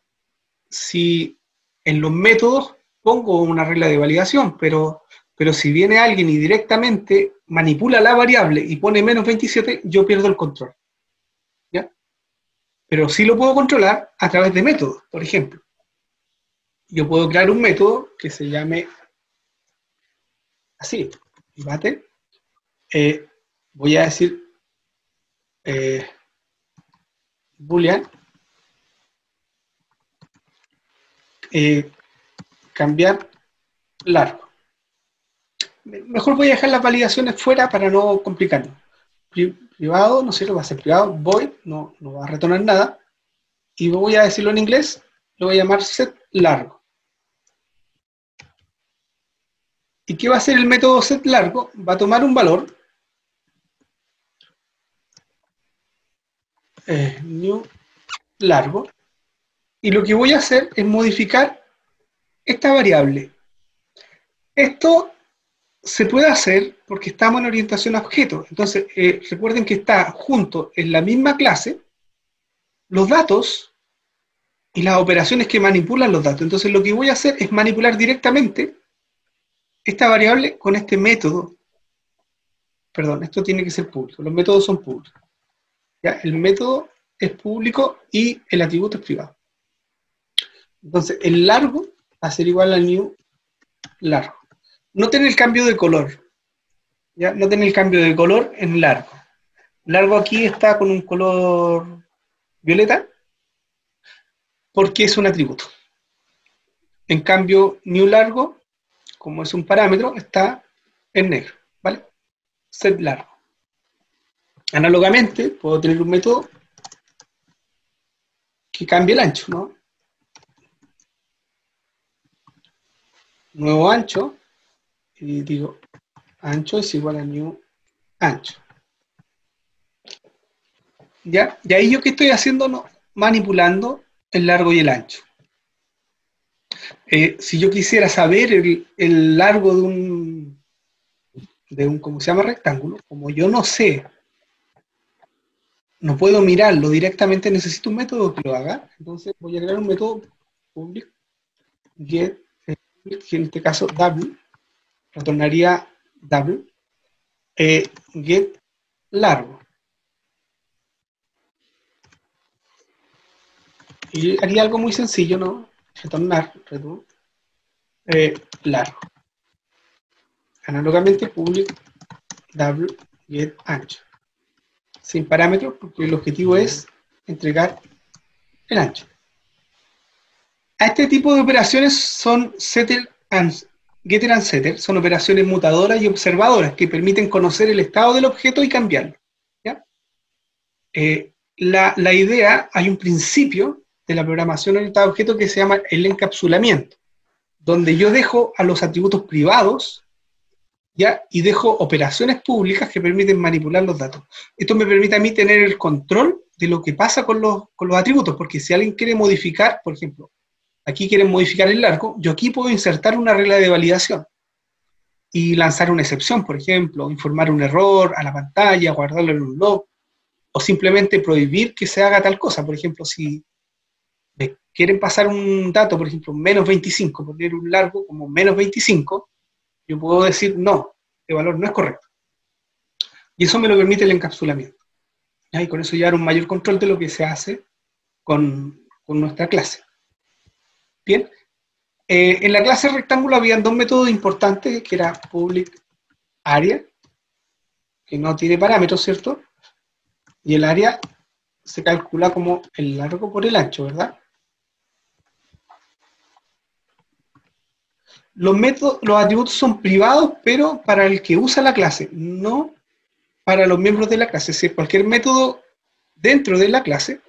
A: si en los métodos pongo una regla de validación, pero si viene alguien y directamente manipula la variable y pone menos 27, yo pierdo el control. ¿Ya? Pero sí lo puedo controlar a través de métodos, por ejemplo. Yo puedo crear un método que se llame así, ¿vale? Voy a decir boolean cambiar largo. Mejor voy a dejar las validaciones fuera para no complicarnos. Privado, no sé, lo va a ser privado, void, no va a retornar nada. Y voy a decirlo en inglés, lo voy a llamar set largo. ¿Y qué va a hacer el método set largo? Va a tomar un valor, new largo, y lo que voy a hacer es modificar esta variable. Esto se puede hacer porque estamos en orientación a objetos. Entonces, recuerden que está junto en la misma clase los datos y las operaciones que manipulan los datos. Entonces, lo que voy a hacer es manipular directamente esta variable con este método. Perdón, esto tiene que ser público. Los métodos son públicos. ¿Ya? El método es público y el atributo es privado. Entonces, el largo va a ser igual a new largo. Noten el cambio de color. ¿Ya? Noten el cambio de color en largo. Largo aquí está con un color violeta porque es un atributo. En cambio, new largo, como es un parámetro, está en negro. ¿Vale? Set largo. Análogamente, puedo tener un método que cambie el ancho, ¿no? Nuevo ancho, y digo, ancho es igual a new ancho. ¿Ya? Y ahí yo qué estoy haciendo, no, manipulando el largo y el ancho. Si yo quisiera saber el largo de un, ¿cómo se llama? Rectángulo, como yo no sé, no puedo mirarlo directamente, necesito un método que lo haga. Entonces voy a crear un método public get, que en este caso double, retornaría double, get largo. Y haría algo muy sencillo, ¿no? Retornar, largo. Análogamente, public double get ancho. Sin parámetros, porque el objetivo es entregar el ancho. A este tipo de operaciones son getter and setter, son operaciones mutadoras y observadoras que permiten conocer el estado del objeto y cambiarlo. ¿Ya? La idea, hay un principio de la programación orientada a objetos que se llama el encapsulamiento, donde yo dejo a los atributos privados, ¿ya? Y dejo operaciones públicas que permiten manipular los datos. Esto me permite a mí tener el control de lo que pasa con los atributos, porque si alguien quiere modificar, por ejemplo, aquí quieren modificar el largo, yo aquí puedo insertar una regla de validación y lanzar una excepción, por ejemplo, informar un error a la pantalla, guardarlo en un log, o simplemente prohibir que se haga tal cosa. Por ejemplo, si me quieren pasar un dato, por ejemplo, menos 25, poner un largo como menos 25, yo puedo decir, no, este valor no es correcto. Y eso me lo permite el encapsulamiento. Y con eso llevar un mayor control de lo que se hace con nuestra clase. Bien, en la clase rectángulo habían dos métodos importantes, que era public area, que no tiene parámetros, ¿cierto? Y el área se calcula como el largo por el ancho, ¿verdad? Los atributos son privados, pero para el que usa la clase, no para los miembros de la clase. Es decir, cualquier método dentro de la clase,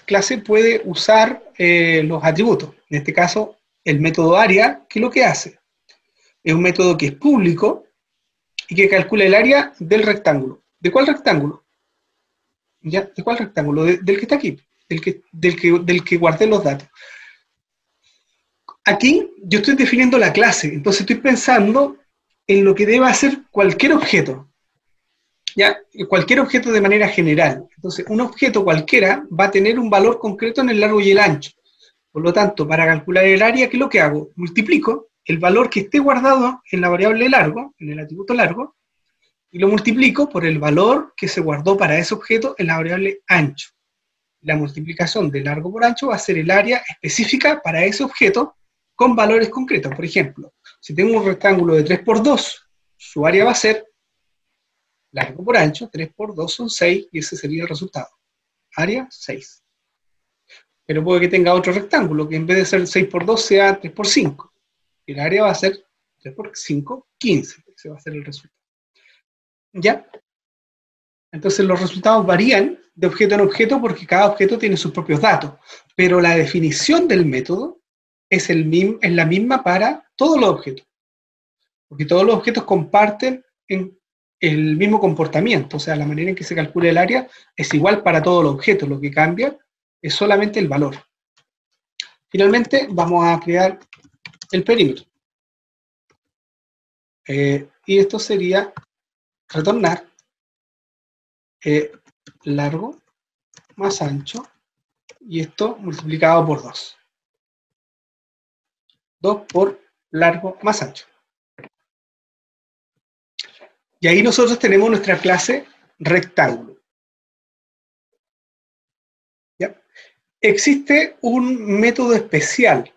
A: clase puede usar los atributos. En este caso, el método área, ¿qué es lo que hace? Es un método que es público y que calcula el área del rectángulo. ¿De cuál rectángulo? ¿Ya? ¿De cuál rectángulo? Del que está aquí, del que guardé los datos. Aquí yo estoy definiendo la clase, entonces estoy pensando en lo que debe hacer cualquier objeto. ¿Ya? Cualquier objeto de manera general. Entonces, un objeto cualquiera va a tener un valor concreto en el largo y el ancho. Por lo tanto, para calcular el área, ¿qué es lo que hago? Multiplico el valor que esté guardado en la variable largo, en el atributo largo, y lo multiplico por el valor que se guardó para ese objeto en la variable ancho. La multiplicación de largo por ancho va a ser el área específica para ese objeto con valores concretos. Por ejemplo, si tengo un rectángulo de 3 por 2, su área va a ser largo por ancho, 3 por 2 son 6, y ese sería el resultado. Área 6. Pero puede que tenga otro rectángulo, que en vez de ser 6 por 2 sea 3 por 5. El área va a ser 3 por 5, 15. Ese va a ser el resultado. ¿Ya? Entonces los resultados varían de objeto en objeto porque cada objeto tiene sus propios datos. Pero la definición del método es la misma para todos los objetos. Porque todos los objetos comparten el mismo comportamiento. O sea, la manera en que se calcula el área es igual para todos los objetos. Lo que cambia es solamente el valor. Finalmente, vamos a crear el perímetro. Y esto sería retornar largo más ancho, y esto multiplicado por 2. 2 por largo más ancho. Y ahí nosotros tenemos nuestra clase rectángulo. ¿Ya? Existe un método especial,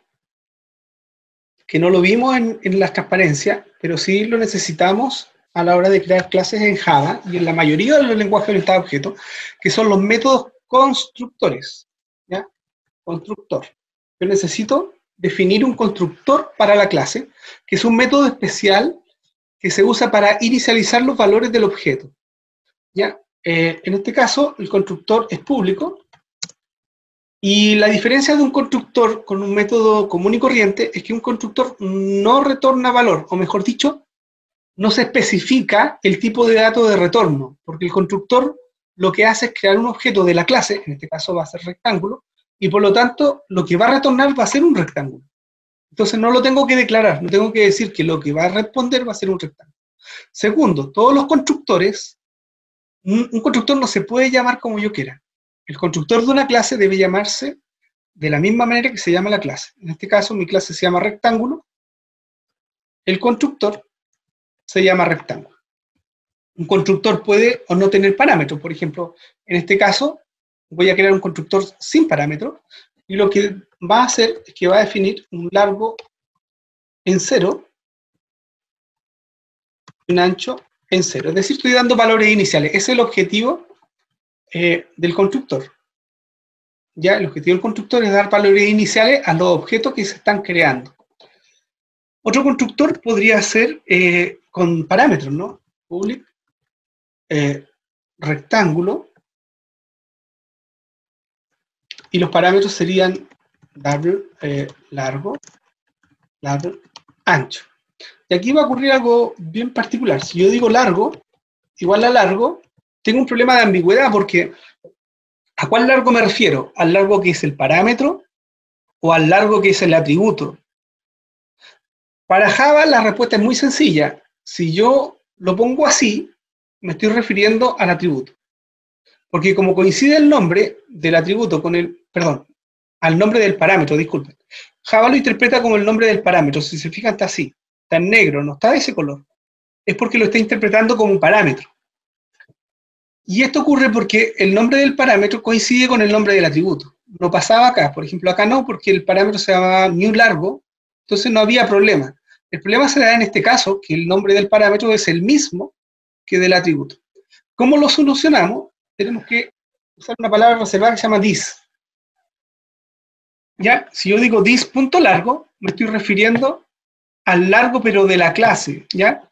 A: que no lo vimos en las transparencias, pero sí lo necesitamos a la hora de crear clases en Java y en la mayoría de los lenguajes orientados a objetos, que son los métodos constructores. ¿Ya? Constructor. Yo necesito definir un constructor para la clase, que es un método especial que se usa para inicializar los valores del objeto. ¿Ya? En este caso, el constructor es público, y la diferencia de un constructor con un método común y corriente es que un constructor no retorna valor, o mejor dicho, no se especifica el tipo de dato de retorno, porque el constructor lo que hace es crear un objeto de la clase, en este caso va a ser rectángulo, y por lo tanto lo que va a retornar va a ser un rectángulo. Entonces no lo tengo que declarar, no tengo que decir que lo que va a responder va a ser un rectángulo. Segundo, todos los constructores, un constructor no se puede llamar como yo quiera. El constructor de una clase debe llamarse de la misma manera que se llama la clase. En este caso mi clase se llama rectángulo, el constructor se llama rectángulo. Un constructor puede o no tener parámetros. Por ejemplo, en este caso voy a crear un constructor sin parámetros, y lo que va a hacer es que va a definir un largo en 0 y un ancho en 0. Es decir, estoy dando valores iniciales. Ese es el objetivo del constructor. Ya, el objetivo del constructor es dar valores iniciales a los objetos que se están creando. Otro constructor podría ser con parámetros, ¿no? Public, rectángulo, y los parámetros serían largo, ancho. Y aquí va a ocurrir algo bien particular. Si yo digo largo, igual a largo, tengo un problema de ambigüedad, porque ¿a cuál largo me refiero? ¿Al largo que es el parámetro o al largo que es el atributo? Para Java la respuesta es muy sencilla. Si yo lo pongo así, me estoy refiriendo al atributo. Porque como coincide el nombre del atributo con al nombre del parámetro, disculpen. Java lo interpreta como el nombre del parámetro. Si se fijan, está así, está en negro, no está de ese color. Es porque lo está interpretando como un parámetro. Y esto ocurre porque el nombre del parámetro coincide con el nombre del atributo. No pasaba acá, por ejemplo, acá no, porque el parámetro se llamaba newLargo, entonces no había problema. El problema se da en este caso, que el nombre del parámetro es el mismo que del atributo. ¿Cómo lo solucionamos? Tenemos que usar una palabra reservada que se llama this. ¿Ya? Si yo digo this.largo, me estoy refiriendo al largo pero de la clase, ¿ya?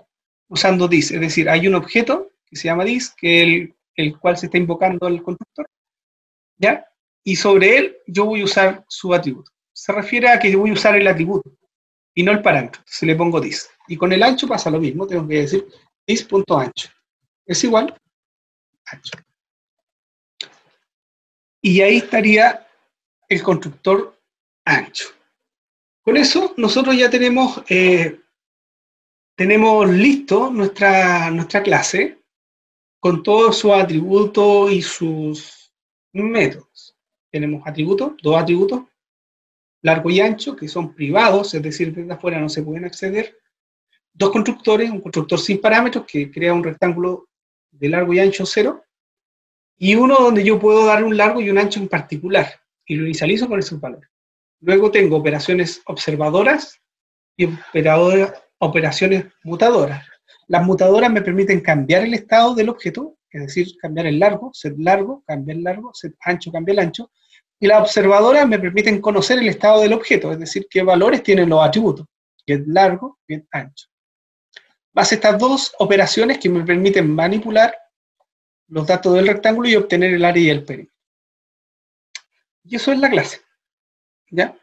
A: Usando this, es decir, hay un objeto que se llama this, que es el cual se está invocando el constructor, ¿ya? Y sobre él yo voy a usar su atributo. Se refiere a que yo voy a usar el atributo y no el parámetro. Entonces le pongo this. Y con el ancho pasa lo mismo, tengo que decir this.ancho. Es igual ancho. Y ahí estaría el constructor ancho. Con eso nosotros ya tenemos listo nuestra clase con todos sus atributos y sus métodos. Tenemos atributos, dos atributos, largo y ancho, que son privados, es decir, desde afuera no se pueden acceder. Dos constructores, un constructor sin parámetros que crea un rectángulo de largo y ancho 0, y uno donde yo puedo dar un largo y un ancho en particular, y lo inicializo con esos valores. Luego tengo operaciones observadoras y operaciones mutadoras. Las mutadoras me permiten cambiar el estado del objeto, es decir, cambiar el largo, set ancho, cambia el ancho, y las observadoras me permiten conocer el estado del objeto, es decir, qué valores tienen los atributos, get largo, get ancho. Base estas dos operaciones que me permiten manipular los datos del rectángulo y obtener el área y el perímetro. Y eso es la clase. ¿Ya?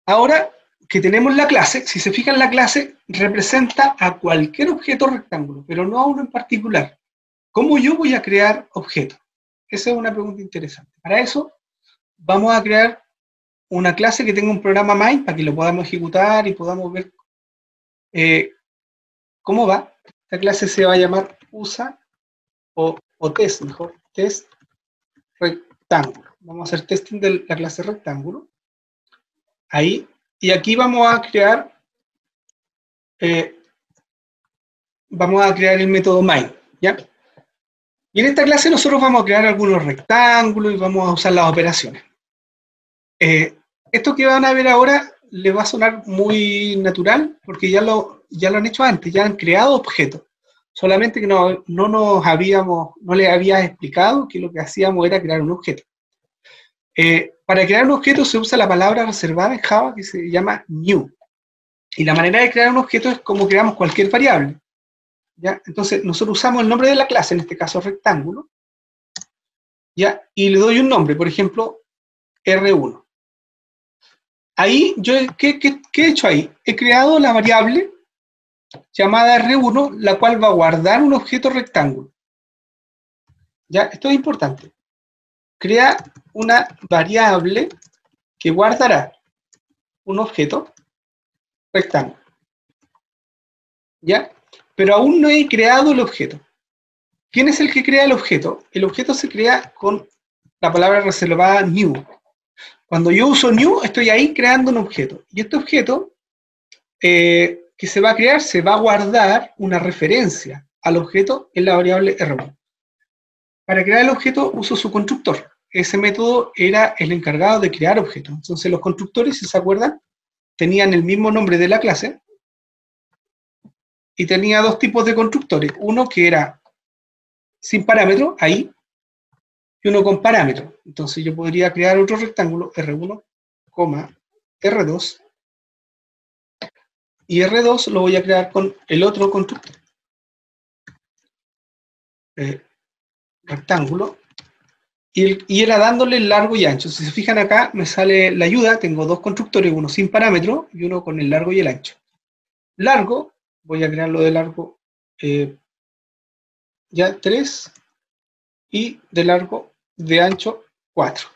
A: Ahora que tenemos la clase, si se fijan, la clase representa a cualquier objeto rectángulo, pero no a uno en particular. ¿Cómo yo voy a crear objetos? Esa es una pregunta interesante. Para eso, vamos a crear una clase que tenga un programa main para que lo podamos ejecutar y podamos ver cómo va. Esta clase se va a llamar usa o test, mejor, test rectángulo. Vamos a hacer testing de la clase rectángulo. Ahí. Y aquí vamos a crear el método main, ¿ya? Y en esta clase nosotros vamos a crear algunos rectángulos y vamos a usar las operaciones. Esto que van a ver ahora les va a sonar muy natural porque ya lo han hecho antes, ya han creado objetos. Solamente que no les había explicado que lo que hacíamos era crear un objeto. Para crear un objeto se usa la palabra reservada en Java que se llama new. Y la manera de crear un objeto es como creamos cualquier variable. ¿Ya? Entonces nosotros usamos el nombre de la clase, en este caso rectángulo, ¿ya? Y le doy un nombre, por ejemplo, R1. Ahí, ¿qué he hecho ahí? He creado la variable llamada R1, la cual va a guardar un objeto rectángulo. ¿Ya? Esto es importante. Crea una variable que guardará un objeto rectángulo. ¿Ya? Pero aún no he creado el objeto. ¿Quién es el que crea el objeto? El objeto se crea con la palabra reservada new. Cuando yo uso new, estoy ahí creando un objeto. Y este objeto que se va a crear, se va a guardar una referencia al objeto en la variable R1. Para crear el objeto uso su constructor. Ese método era el encargado de crear objetos. Entonces los constructores, si se acuerdan, tenían el mismo nombre de la clase y tenía dos tipos de constructores. Uno que era sin parámetro, ahí, y uno con parámetro. Entonces yo podría crear otro rectángulo, R1, R2, y R2 lo voy a crear con el otro constructor. Rectángulo, y era dándole el largo y ancho. Si se fijan acá, me sale la ayuda, tengo dos constructores, uno sin parámetro y uno con el largo y el ancho. Largo, voy a crearlo de largo ya 3, y de largo, de ancho 4.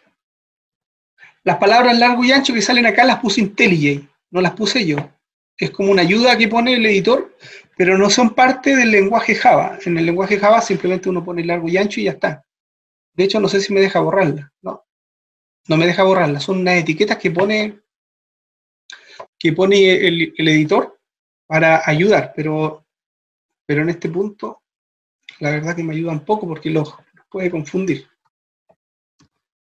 A: Las palabras largo y ancho que salen acá las puse IntelliJ, no las puse yo. Es como una ayuda que pone el editor, pero no son parte del lenguaje Java. En el lenguaje Java simplemente uno pone largo y ancho y ya está. De hecho, no sé si me deja borrarla. No me deja borrarla. Son unas etiquetas que pone el editor para ayudar, pero en este punto, la verdad que me ayuda un poco porque los puede confundir.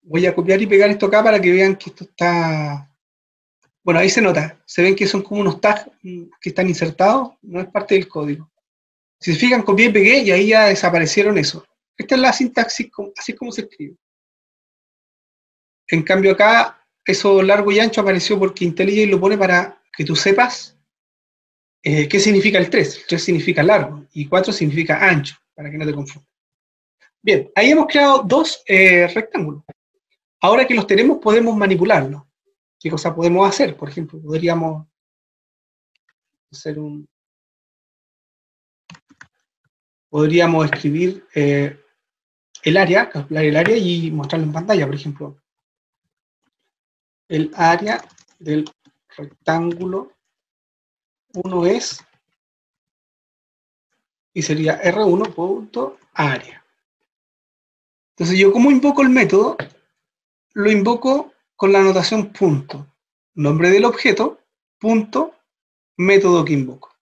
A: Voy a copiar y pegar esto acá para que vean que esto está... Bueno, ahí se nota. Se ven que son como unos tags que están insertados, no es parte del código. Si se fijan, copié y pegué y ahí ya desaparecieron eso. Esta es la sintaxis, así es como se escribe. En cambio acá, eso largo y ancho apareció porque IntelliJ lo pone para que tú sepas qué significa el 3. El 3 significa largo y 4 significa ancho, para que no te confundas. Bien, ahí hemos creado dos rectángulos. Ahora que los tenemos, podemos manipularlos. ¿Qué cosa podemos hacer? Por ejemplo, podríamos hacer podríamos escribir el área, calcular el área y mostrarlo en pantalla, por ejemplo. El área del rectángulo 1 es, y sería R1.área. Entonces yo como invoco el método, lo invoco con la notación punto. Nombre del objeto, punto, método que invoco.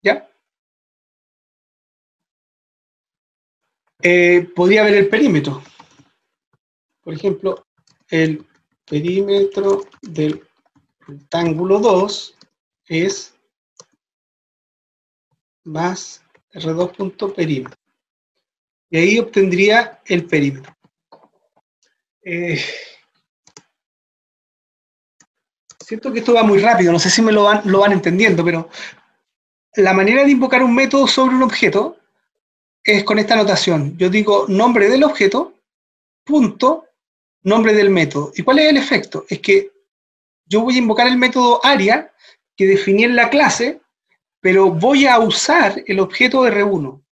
A: ¿Ya? Podría haber el perímetro. Por ejemplo, el perímetro del rectángulo 2 es más R2.perímetro. Y ahí obtendría el perímetro. Siento que esto va muy rápido, no sé si me lo van entendiendo, pero la manera de invocar un método sobre un objeto es con esta notación. Yo digo nombre del objeto, punto, nombre del método. ¿Y cuál es el efecto? Es que yo voy a invocar el método ARIA que definí en la clase, pero voy a usar el objeto R1.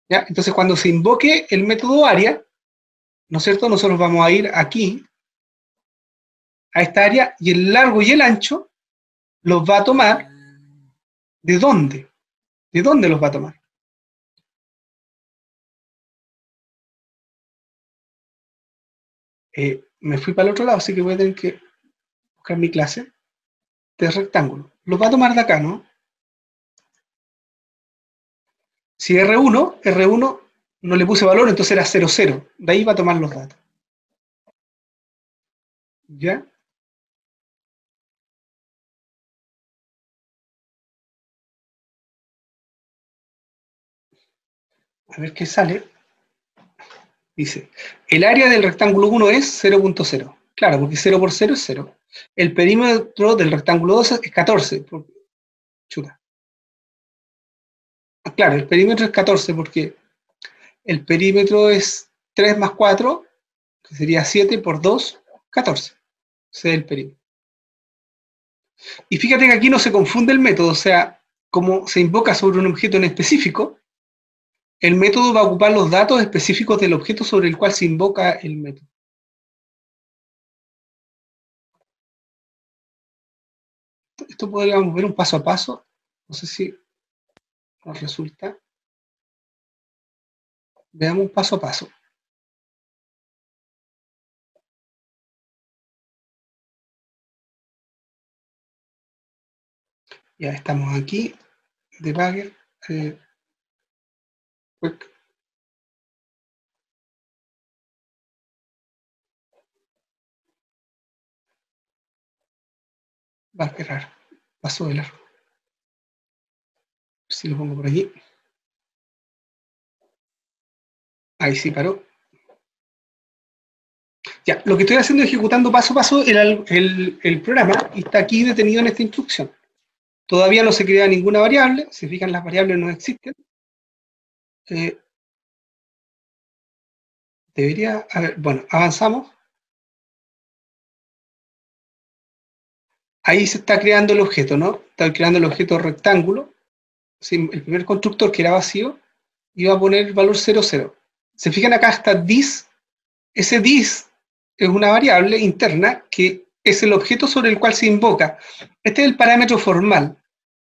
A: ¿Ya? Entonces, cuando se invoque el método ARIA, ¿no es cierto? Nosotros vamos a ir aquí, a esta área, y el largo y el ancho los va a tomar. ¿De dónde? ¿De dónde los va a tomar? Me fui para el otro lado, así que voy a tener que buscar mi clase de rectángulo. Los va a tomar de acá, ¿no? Si R1 no le puse valor, entonces era 0, 0. De ahí va a tomar los datos. ¿Ya? A ver qué sale. Dice, el área del rectángulo 1 es 0.0. Claro, porque 0 por 0 es 0. El perímetro del rectángulo 2 es 14. Chuta. Claro, el perímetro es 14 porque el perímetro es 3 más 4, que sería 7 por 2, 14. Ese es el perímetro. Y fíjate que aquí no se confunde el método, o sea, como se invoca sobre un objeto en específico, el método va a ocupar los datos específicos del objeto sobre el cual se invoca el método. Esto podríamos ver un paso a paso, no sé si nos resulta. Veamos un paso a paso. Ya estamos aquí, debugger, quick. Va a cerrar, paso de largo. Si lo pongo por aquí. Ahí sí paró. Ya, lo que estoy haciendo es ejecutando paso a paso el programa y está aquí detenido en esta instrucción. Todavía no se crea ninguna variable, si fijan las variables no existen. Debería, a ver, bueno, avanzamos. Ahí se está creando el objeto, ¿no? Está creando el objeto rectángulo. ¿Sí? El primer constructor que era vacío iba a poner el valor 0, 0. Se fijan acá está this. Ese this es una variable interna que es el objeto sobre el cual se invoca. Este es el parámetro formal.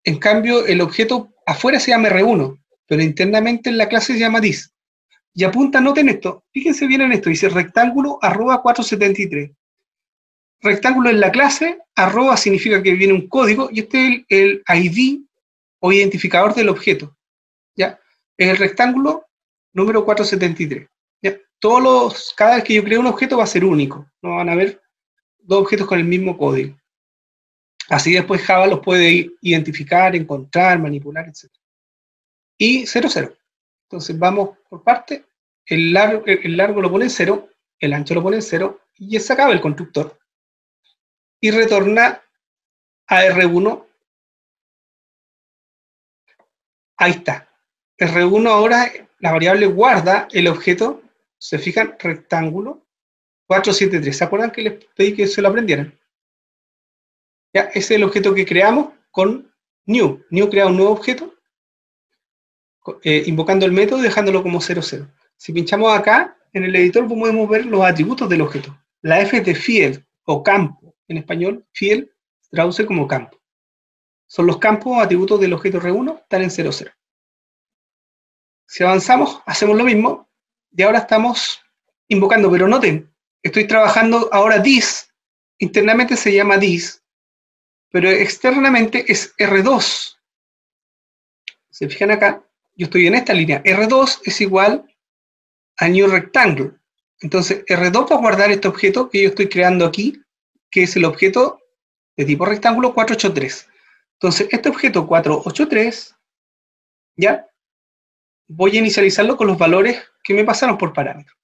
A: En cambio, el objeto afuera se llama R1, pero internamente en la clase se llama this. Y apunta, noten esto, fíjense bien en esto, dice rectángulo arroba 473. Rectángulo en la clase, arroba significa que viene un código, y este es el ID o identificador del objeto. ¿Ya? Es el rectángulo número 473. ¿Ya? Cada vez que yo creo un objeto va a ser único, no van a haber dos objetos con el mismo código. Así después Java los puede identificar, encontrar, manipular, etc. Y 0, 0. Entonces vamos por parte, el largo lo pone en 0, el ancho lo pone en 0, y se acaba el constructor. Y retorna a R1. Ahí está. R1 ahora, la variable guarda el objeto, se fijan, rectángulo 473. ¿Se acuerdan que les pedí que se lo aprendieran? Ya, ese es el objeto que creamos con new. New crea un nuevo objeto, invocando el método y dejándolo como 0, 0. Si pinchamos acá, en el editor podemos ver los atributos del objeto. La F es de field o campo. En español, field se traduce como campo. Son los campos atributos del objeto R1, están en 0, 0. Si avanzamos, hacemos lo mismo, y ahora estamos invocando, pero noten, estoy trabajando ahora this, internamente se llama this, pero externamente es R2. Se fijan acá, yo estoy en esta línea, R2 es igual a new rectangle. Entonces, R2 va a guardar este objeto que yo estoy creando aquí, que es el objeto de tipo rectángulo 483. Entonces, este objeto 483, ya, voy a inicializarlo con los valores que me pasaron por parámetro.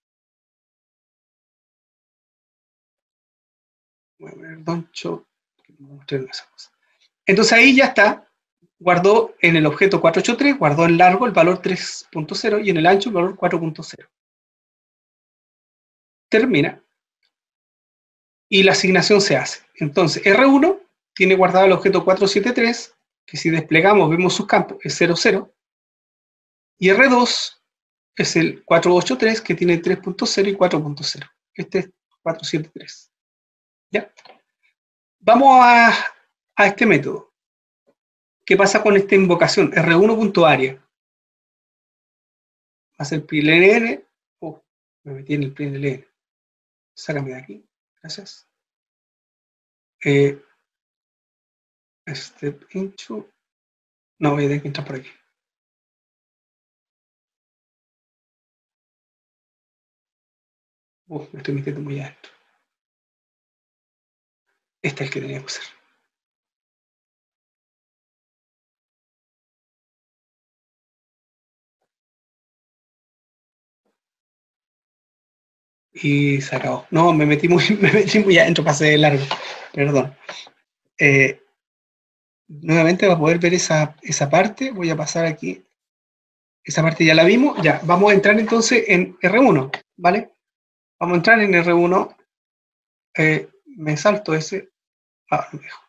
A: Voy a poner don't show, entonces ahí ya está, guardó en el objeto 483, guardó en largo el valor 3.0 y en el ancho el valor 4.0. Termina y la asignación se hace. Entonces R1 tiene guardado el objeto 473, que si desplegamos vemos sus campos, es 00, y R2 es el 483 que tiene 3.0 y 4.0. Este es 473. ¿Ya? Vamos a este método. ¿Qué pasa con esta invocación? R1.aria. Va a ser println. Oh, me metí en el println. Sácame de aquí. Gracias. Step into. No, voy a tener que entrar por aquí. Me estoy metiendo muy adentro. Este es el que tenía que usar. Y se acabó. No, me metí muy adentro, pasé de largo. Perdón. Nuevamente para poder ver esa parte, voy a pasar aquí. Esa parte ya la vimos. Ya, vamos a entrar entonces en R1, ¿vale? Vamos a entrar en R1. Me salto ese. No me dejo.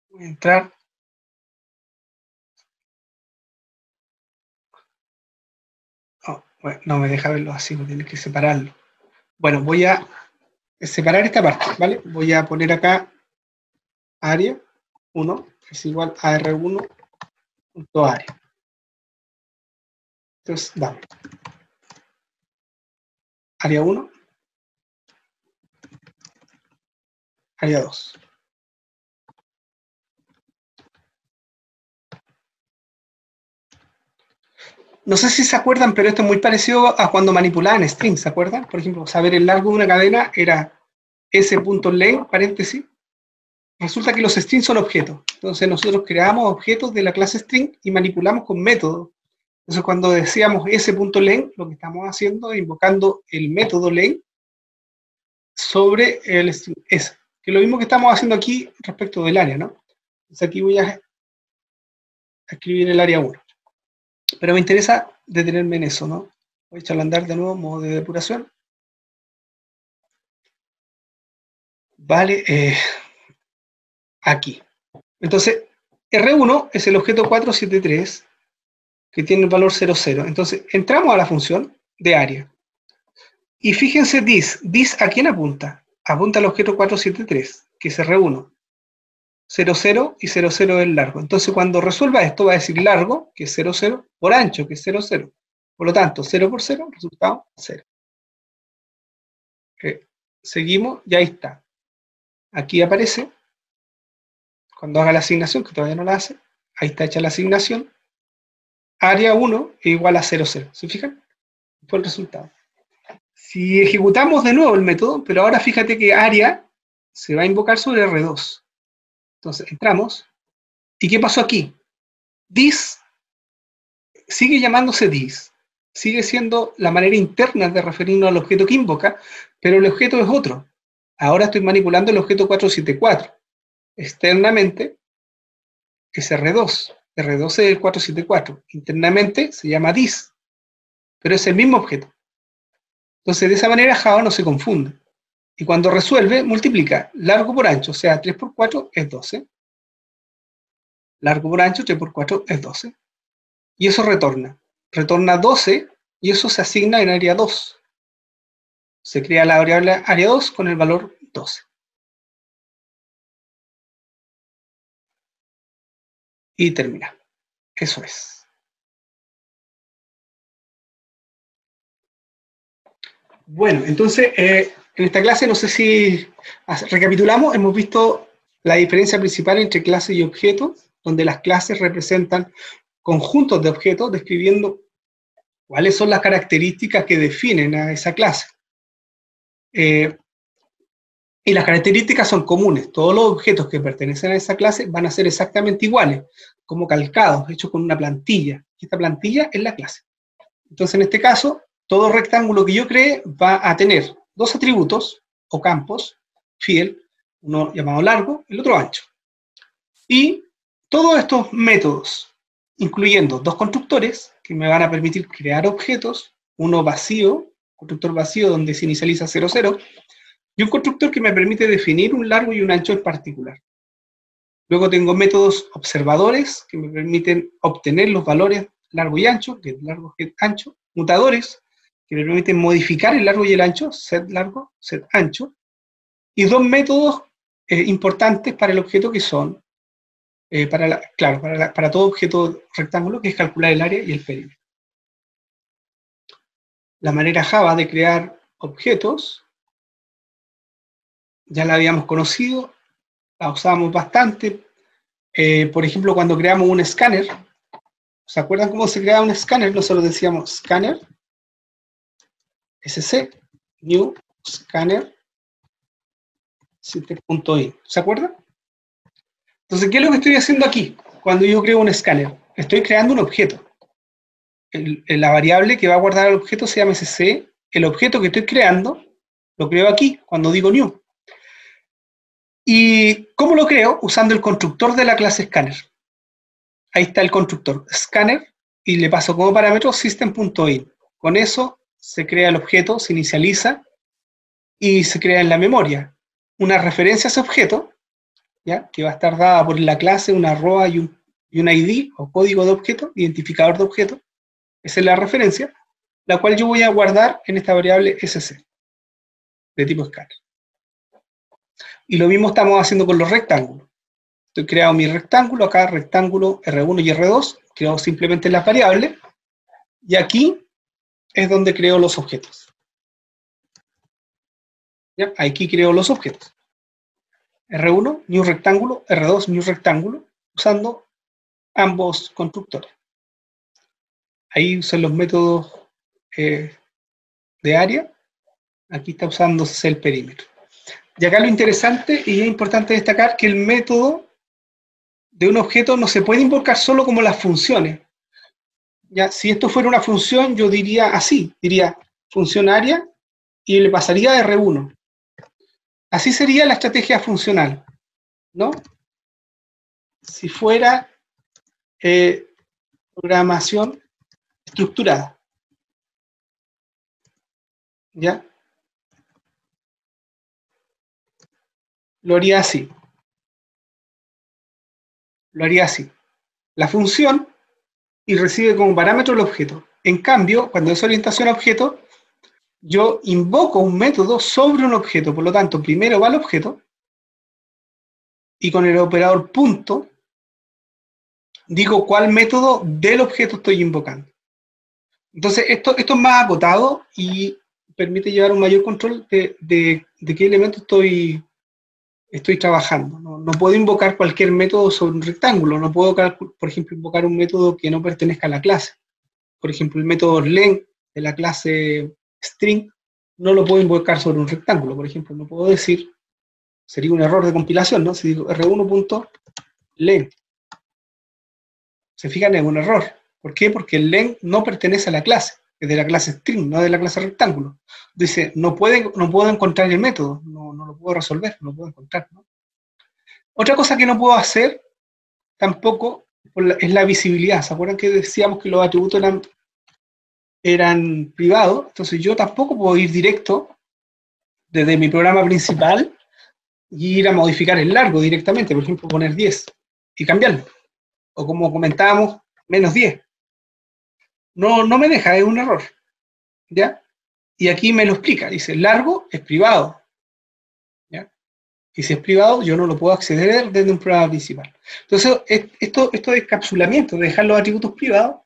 A: Voy a entrar. Oh, bueno, no me deja verlo así, tiene que separarlo. Bueno, voy a separar esta parte, ¿vale? Voy a poner acá área 1 es igual a R1.área. Entonces, vamos. Área 1, área 2. No sé si se acuerdan, pero esto es muy parecido a cuando manipulaban strings, ¿se acuerdan? Por ejemplo, saber el largo de una cadena era s.len, paréntesis. Resulta que los strings son objetos. Entonces nosotros creamos objetos de la clase string y manipulamos con métodos. Entonces cuando decíamos s.len, lo que estamos haciendo es invocando el método len sobre el string s, que es lo mismo que estamos haciendo aquí respecto del área, ¿no? Entonces aquí voy a escribir el área 1. Pero me interesa detenerme en eso, ¿no? Voy a echarlo a andar de nuevo, modo de depuración. Vale, aquí. Entonces, R1 es el objeto 473 que tiene el valor 00. Entonces, entramos a la función de área. Y fíjense this. This, ¿a quién apunta? Apunta al objeto 473, que es R1. 00 y 00 es el largo. Entonces, cuando resuelva esto, va a decir largo, que es 00, por ancho, que es 00. Por lo tanto, 0 por 0, resultado 0. Seguimos, y ahí está. Aquí aparece, cuando haga la asignación, que todavía no la hace, ahí está hecha la asignación, área 1 es igual a 0, 0. ¿Se fijan? Fue el resultado. Si ejecutamos de nuevo el método, pero ahora fíjate que área se va a invocar sobre R2. Entonces, entramos. ¿Y qué pasó aquí? This sigue llamándose this. Sigue siendo la manera interna de referirnos al objeto que invoca, pero el objeto es otro. Ahora estoy manipulando el objeto 474. Externamente es R2. R2 es el 474. Internamente se llama this, pero es el mismo objeto. Entonces, de esa manera Java no se confunde. Y cuando resuelve, multiplica largo por ancho, o sea, 3 por 4 es 12. Largo por ancho, 3 por 4 es 12. Y eso retorna. Retorna 12 y eso se asigna en área 2. Se crea la variable área 2 con el valor 12. Y termina. Eso es. Bueno, entonces, en esta clase, no sé si recapitulamos, hemos visto la diferencia principal entre clase y objeto, donde las clases representan conjuntos de objetos describiendo cuáles son las características que definen a esa clase. Y las características son comunes. Todos los objetos que pertenecen a esa clase van a ser exactamente iguales, como calcados, hechos con una plantilla. Esta plantilla es la clase. Entonces, en este caso, todo rectángulo que yo cree va a tener dos atributos o campos, field, uno llamado largo, el otro ancho. Y todos estos métodos, incluyendo dos constructores que me van a permitir crear objetos, uno vacío, constructor vacío donde se inicializa 0, 0, y un constructor que me permite definir un largo y un ancho en particular. Luego tengo métodos observadores que me permiten obtener los valores largo y ancho, get largo, get ancho, mutadores que me permiten modificar el largo y el ancho, set largo, set ancho, y dos métodos importantes para el objeto que son, para todo objeto rectángulo, que es calcular el área y el perímetro. La manera Java de crear objetos ya la habíamos conocido, la usábamos bastante. Por ejemplo, cuando creamos un escáner, ¿se acuerdan cómo se creaba un escáner? Nosotros decíamos scanner, sc, new, scanner, system.in. ¿Se acuerdan? Entonces, ¿qué es lo que estoy haciendo aquí? Cuando yo creo un escáner, estoy creando un objeto. La variable que va a guardar el objeto se llama sc. El objeto que estoy creando, lo creo aquí, cuando digo new. ¿Y cómo lo creo? Usando el constructor de la clase scanner. Ahí está el constructor scanner y le paso como parámetro system.in. Con eso se crea el objeto, se inicializa y se crea en la memoria una referencia a ese objeto, ¿ya? Que va a estar dada por la clase, una arroba y un ID o código de objeto, identificador de objeto. Esa es la referencia, la cual yo voy a guardar en esta variable sc de tipo scanner. Y lo mismo estamos haciendo con los rectángulos. Estoy creando mi rectángulo, acá rectángulo R1 y R2, creo simplemente las variables, y aquí es donde creo los objetos. ¿Ya? Aquí creo los objetos. R1, new rectángulo, R2, new rectángulo, usando ambos constructores. Ahí usan los métodos de área, aquí está usándose el perímetro. Y acá lo interesante y es importante destacar que el método de un objeto no se puede invocar solo como las funciones. Ya, si esto fuera una función, yo diría así, diría función área y le pasaría a R1. Así sería la estrategia funcional, ¿no? Si fuera programación estructurada. ¿Ya? Lo haría así. Lo haría así. La función y recibe como parámetro el objeto. En cambio, cuando es orientación a objeto, yo invoco un método sobre un objeto. Por lo tanto, primero va el objeto y con el operador punto digo cuál método del objeto estoy invocando. Entonces, esto es más acotado y permite llevar un mayor control de qué elemento estoy trabajando. No puedo invocar cualquier método sobre un rectángulo. No puedo, por ejemplo, invocar un método que no pertenezca a la clase. Por ejemplo, el método len de la clase string no lo puedo invocar sobre un rectángulo. Por ejemplo, no puedo decir, sería un error de compilación, ¿no? Si digo r1.len. Se fijan, es un error. ¿Por qué? Porque el len no pertenece a la clase, es de la clase string, no de la clase rectángulo. Dice, no puedo encontrar el método, no lo puedo resolver, no lo puedo encontrar, ¿no? Otra cosa que no puedo hacer tampoco es la visibilidad. ¿Se acuerdan que decíamos que los atributos eran privados? Entonces yo tampoco puedo ir directo desde mi programa principal y ir a modificar el largo directamente, por ejemplo, poner 10 y cambiarlo. O como comentábamos, menos 10. No me deja, es un error. ¿Ya? Y aquí me lo explica, dice, largo es privado. ¿Ya? Y si es privado, yo no lo puedo acceder desde un programa principal. Entonces, esto de encapsulamiento, de dejar los atributos privados,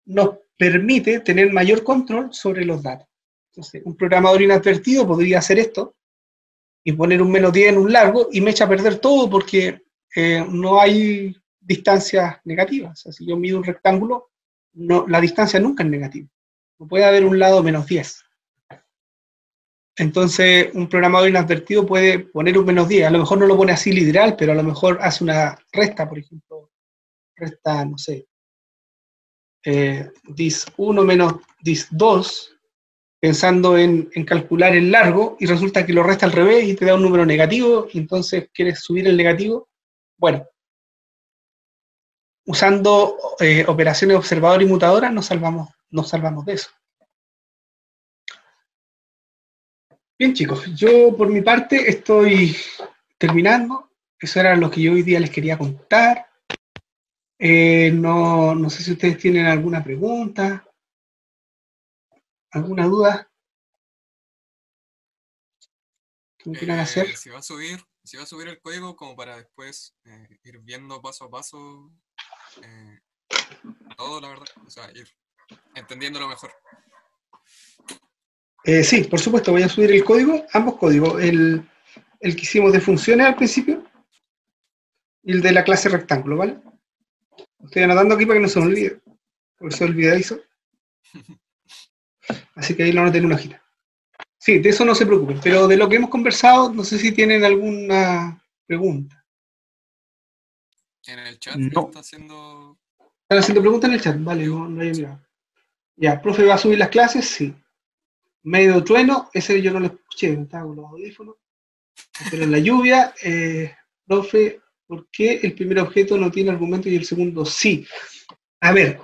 A: nos permite tener mayor control sobre los datos. Entonces, un programador inadvertido podría hacer esto y poner un -10 en un largo y me echa a perder todo porque no hay distancias negativas. O sea, si yo mido un rectángulo, la distancia nunca es negativa. No puede haber un lado -10. Entonces, un programador inadvertido puede poner un -10. A lo mejor no lo pone así literal, pero a lo mejor hace una resta, por ejemplo. Resta, no sé, dis1 menos dis2, pensando en calcular el largo, y resulta que lo resta al revés y te da un número negativo, y entonces quieres subir el negativo. Bueno, usando operaciones observador y mutadora nos salvamos de eso. Bien, chicos, yo por mi parte estoy terminando. Eso era lo que yo hoy día les quería contar. No sé si ustedes tienen alguna pregunta, alguna duda que me quieran hacer.
C: Si va a subir el código como para después ir viendo paso a paso todo, la verdad. O sea, ir entendiéndolo mejor.
A: Sí, por supuesto, voy a subir el código, ambos códigos, el que hicimos de funciones al principio y el de la clase rectángulo, ¿vale? Estoy anotando aquí para que no se me olvide, porque soy olvidadizo. Así que ahí lo anoté en una hojita. Sí, de eso no se preocupen, pero de lo que hemos conversado, no sé si tienen alguna pregunta.
C: En el chat
B: No.
C: está haciendo...
A: ¿Están haciendo preguntas en el chat? Vale, no hay mirado. Ya, profe, ¿va a subir las clases? Sí. Medio trueno, ese yo no lo escuché, estaba con los audífonos. Pero en la lluvia, profe, ¿por qué el primer objeto no tiene argumento y el segundo sí? A ver,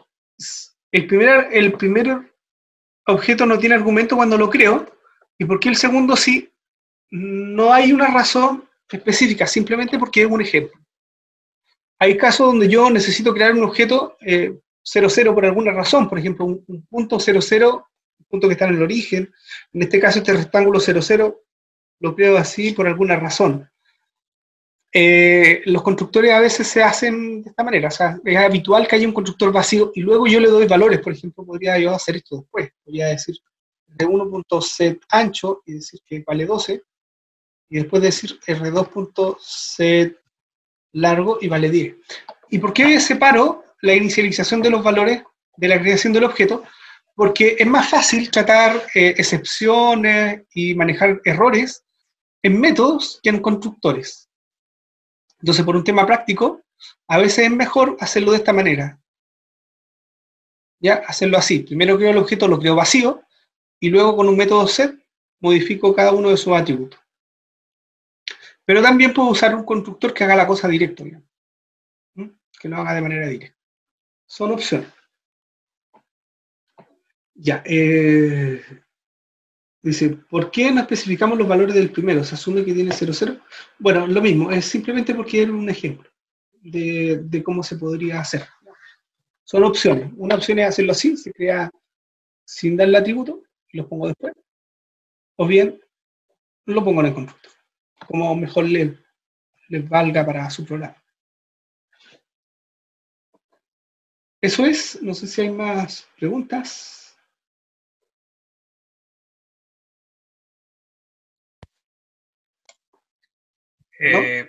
A: el primer objeto no tiene argumento cuando lo creo, ¿y por qué el segundo sí? No hay una razón específica, simplemente porque es un ejemplo. Hay casos donde yo necesito crear un objeto 00 por alguna razón, por ejemplo, un punto 00, un punto que está en el origen. En este caso, este rectángulo 00 lo creo así por alguna razón. Los constructores a veces se hacen de esta manera, o sea, es habitual que haya un constructor vacío y luego yo le doy valores. Por ejemplo, podría yo hacer esto después, podría decir de 1.set ancho y decir que vale 12, y después decir r2.set largo y vale 10. ¿Y por qué separo la inicialización de los valores de la creación del objeto? Porque es más fácil tratar excepciones y manejar errores en métodos que en constructores. Entonces, por un tema práctico, a veces es mejor hacerlo de esta manera. ¿Ya? Hacerlo así. Primero creo el objeto, lo creo vacío, y luego con un método set modifico cada uno de sus atributos. Pero también puedo usar un constructor que haga la cosa directo, digamos. Que lo haga de manera directa. Son opciones. Ya. Dice, ¿por qué no especificamos los valores del primero? ¿Se asume que tiene 00? Bueno, lo mismo, es simplemente porque era un ejemplo de cómo se podría hacer. Son opciones. Una opción es hacerlo así, se crea sin darle atributo, y los pongo después. O bien, lo pongo en el constructor, como mejor les valga para su programa. Eso es, no sé si hay más preguntas.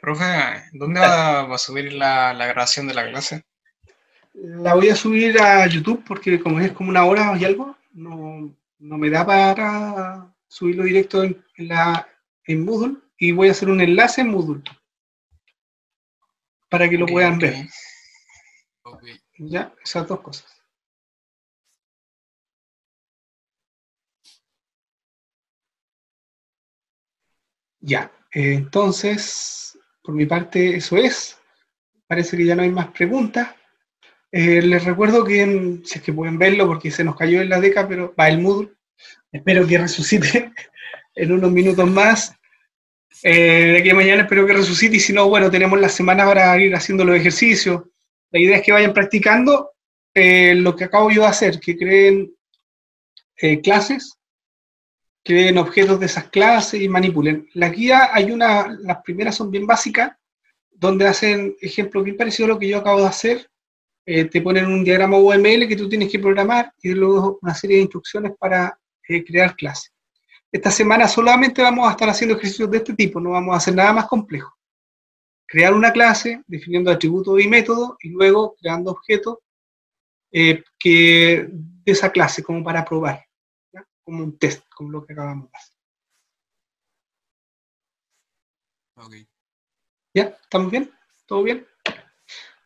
D: Profe, ¿dónde va a subir la grabación de la clase?
A: La voy a subir a YouTube porque como es como una hora y algo, no me da para subirlo directo en Moodle, y voy a hacer un enlace en Moodle para que lo puedan ver.
C: Okay.
A: Ya, esas dos cosas. Ya, entonces, por mi parte eso es. Parece que ya no hay más preguntas. Les recuerdo que, si es que pueden verlo, porque se nos cayó en la DECA, pero va el Moodle. Espero que resucite en unos minutos más. De aquí a mañana espero que resucite, y si no, bueno, tenemos la semana para ir haciendo los ejercicios. La idea es que vayan practicando lo que acabo yo de hacer, que creen clases, creen objetos de esas clases y manipulen. La guía hay las primeras son bien básicas, donde hacen ejemplos bien parecidos a lo que yo acabo de hacer. Te ponen un diagrama UML que tú tienes que programar y luego una serie de instrucciones para crear clases. Esta semana solamente vamos a estar haciendo ejercicios de este tipo, no vamos a hacer nada más complejo. Crear una clase, definiendo atributos y métodos, y luego creando objetos de esa clase, como para probar, ¿ya? Como un test, como lo que acabamos de hacer.
C: Ok.
A: ¿Ya? ¿Estamos bien? ¿Todo bien?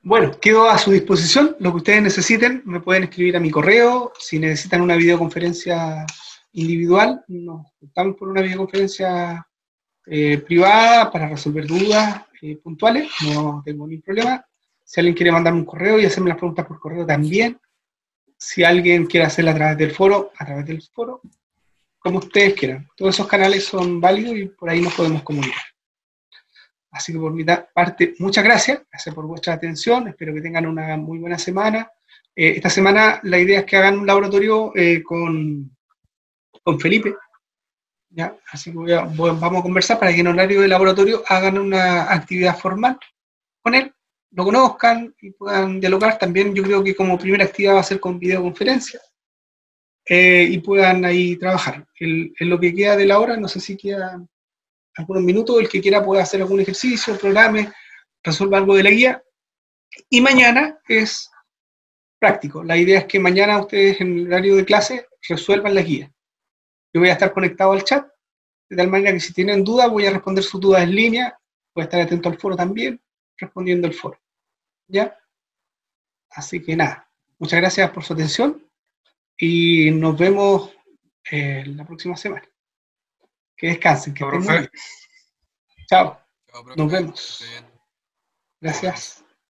A: Bueno, quedo a su disposición. Lo que ustedes necesiten, me pueden escribir a mi correo. Si necesitan una videoconferencia individual, nos juntamos por una videoconferencia privada para resolver dudas puntuales. No tengo ningún problema. Si alguien quiere mandarme un correo y hacerme las preguntas por correo también. Si alguien quiere hacerla a través del foro, como ustedes quieran. Todos esos canales son válidos y por ahí nos podemos comunicar. Así que por mi parte, muchas gracias por vuestra atención, espero que tengan una muy buena semana. Esta semana la idea es que hagan un laboratorio con Felipe, ¿ya? Así que vamos a conversar para que en horario de laboratorio hagan una actividad formal con él, lo conozcan y puedan dialogar. También yo creo que como primera actividad va a ser con videoconferencia y puedan ahí trabajar. En lo que queda de la hora, no sé si queda algunos minutos, el que quiera puede hacer algún ejercicio, programe, resuelva algo de la guía, y mañana es práctico. La idea es que mañana ustedes en el horario de clase resuelvan la guía. Yo voy a estar conectado al chat, de tal manera que si tienen dudas voy a responder sus dudas en línea, voy a estar atento al foro también, respondiendo el foro. ¿Ya? Así que nada, muchas gracias por su atención y nos vemos la próxima semana. Que descansen, que estén muy bien. Chao.
C: Chao, profe.
A: Nos
C: Que
A: vemos.
C: esté bien.
A: Gracias.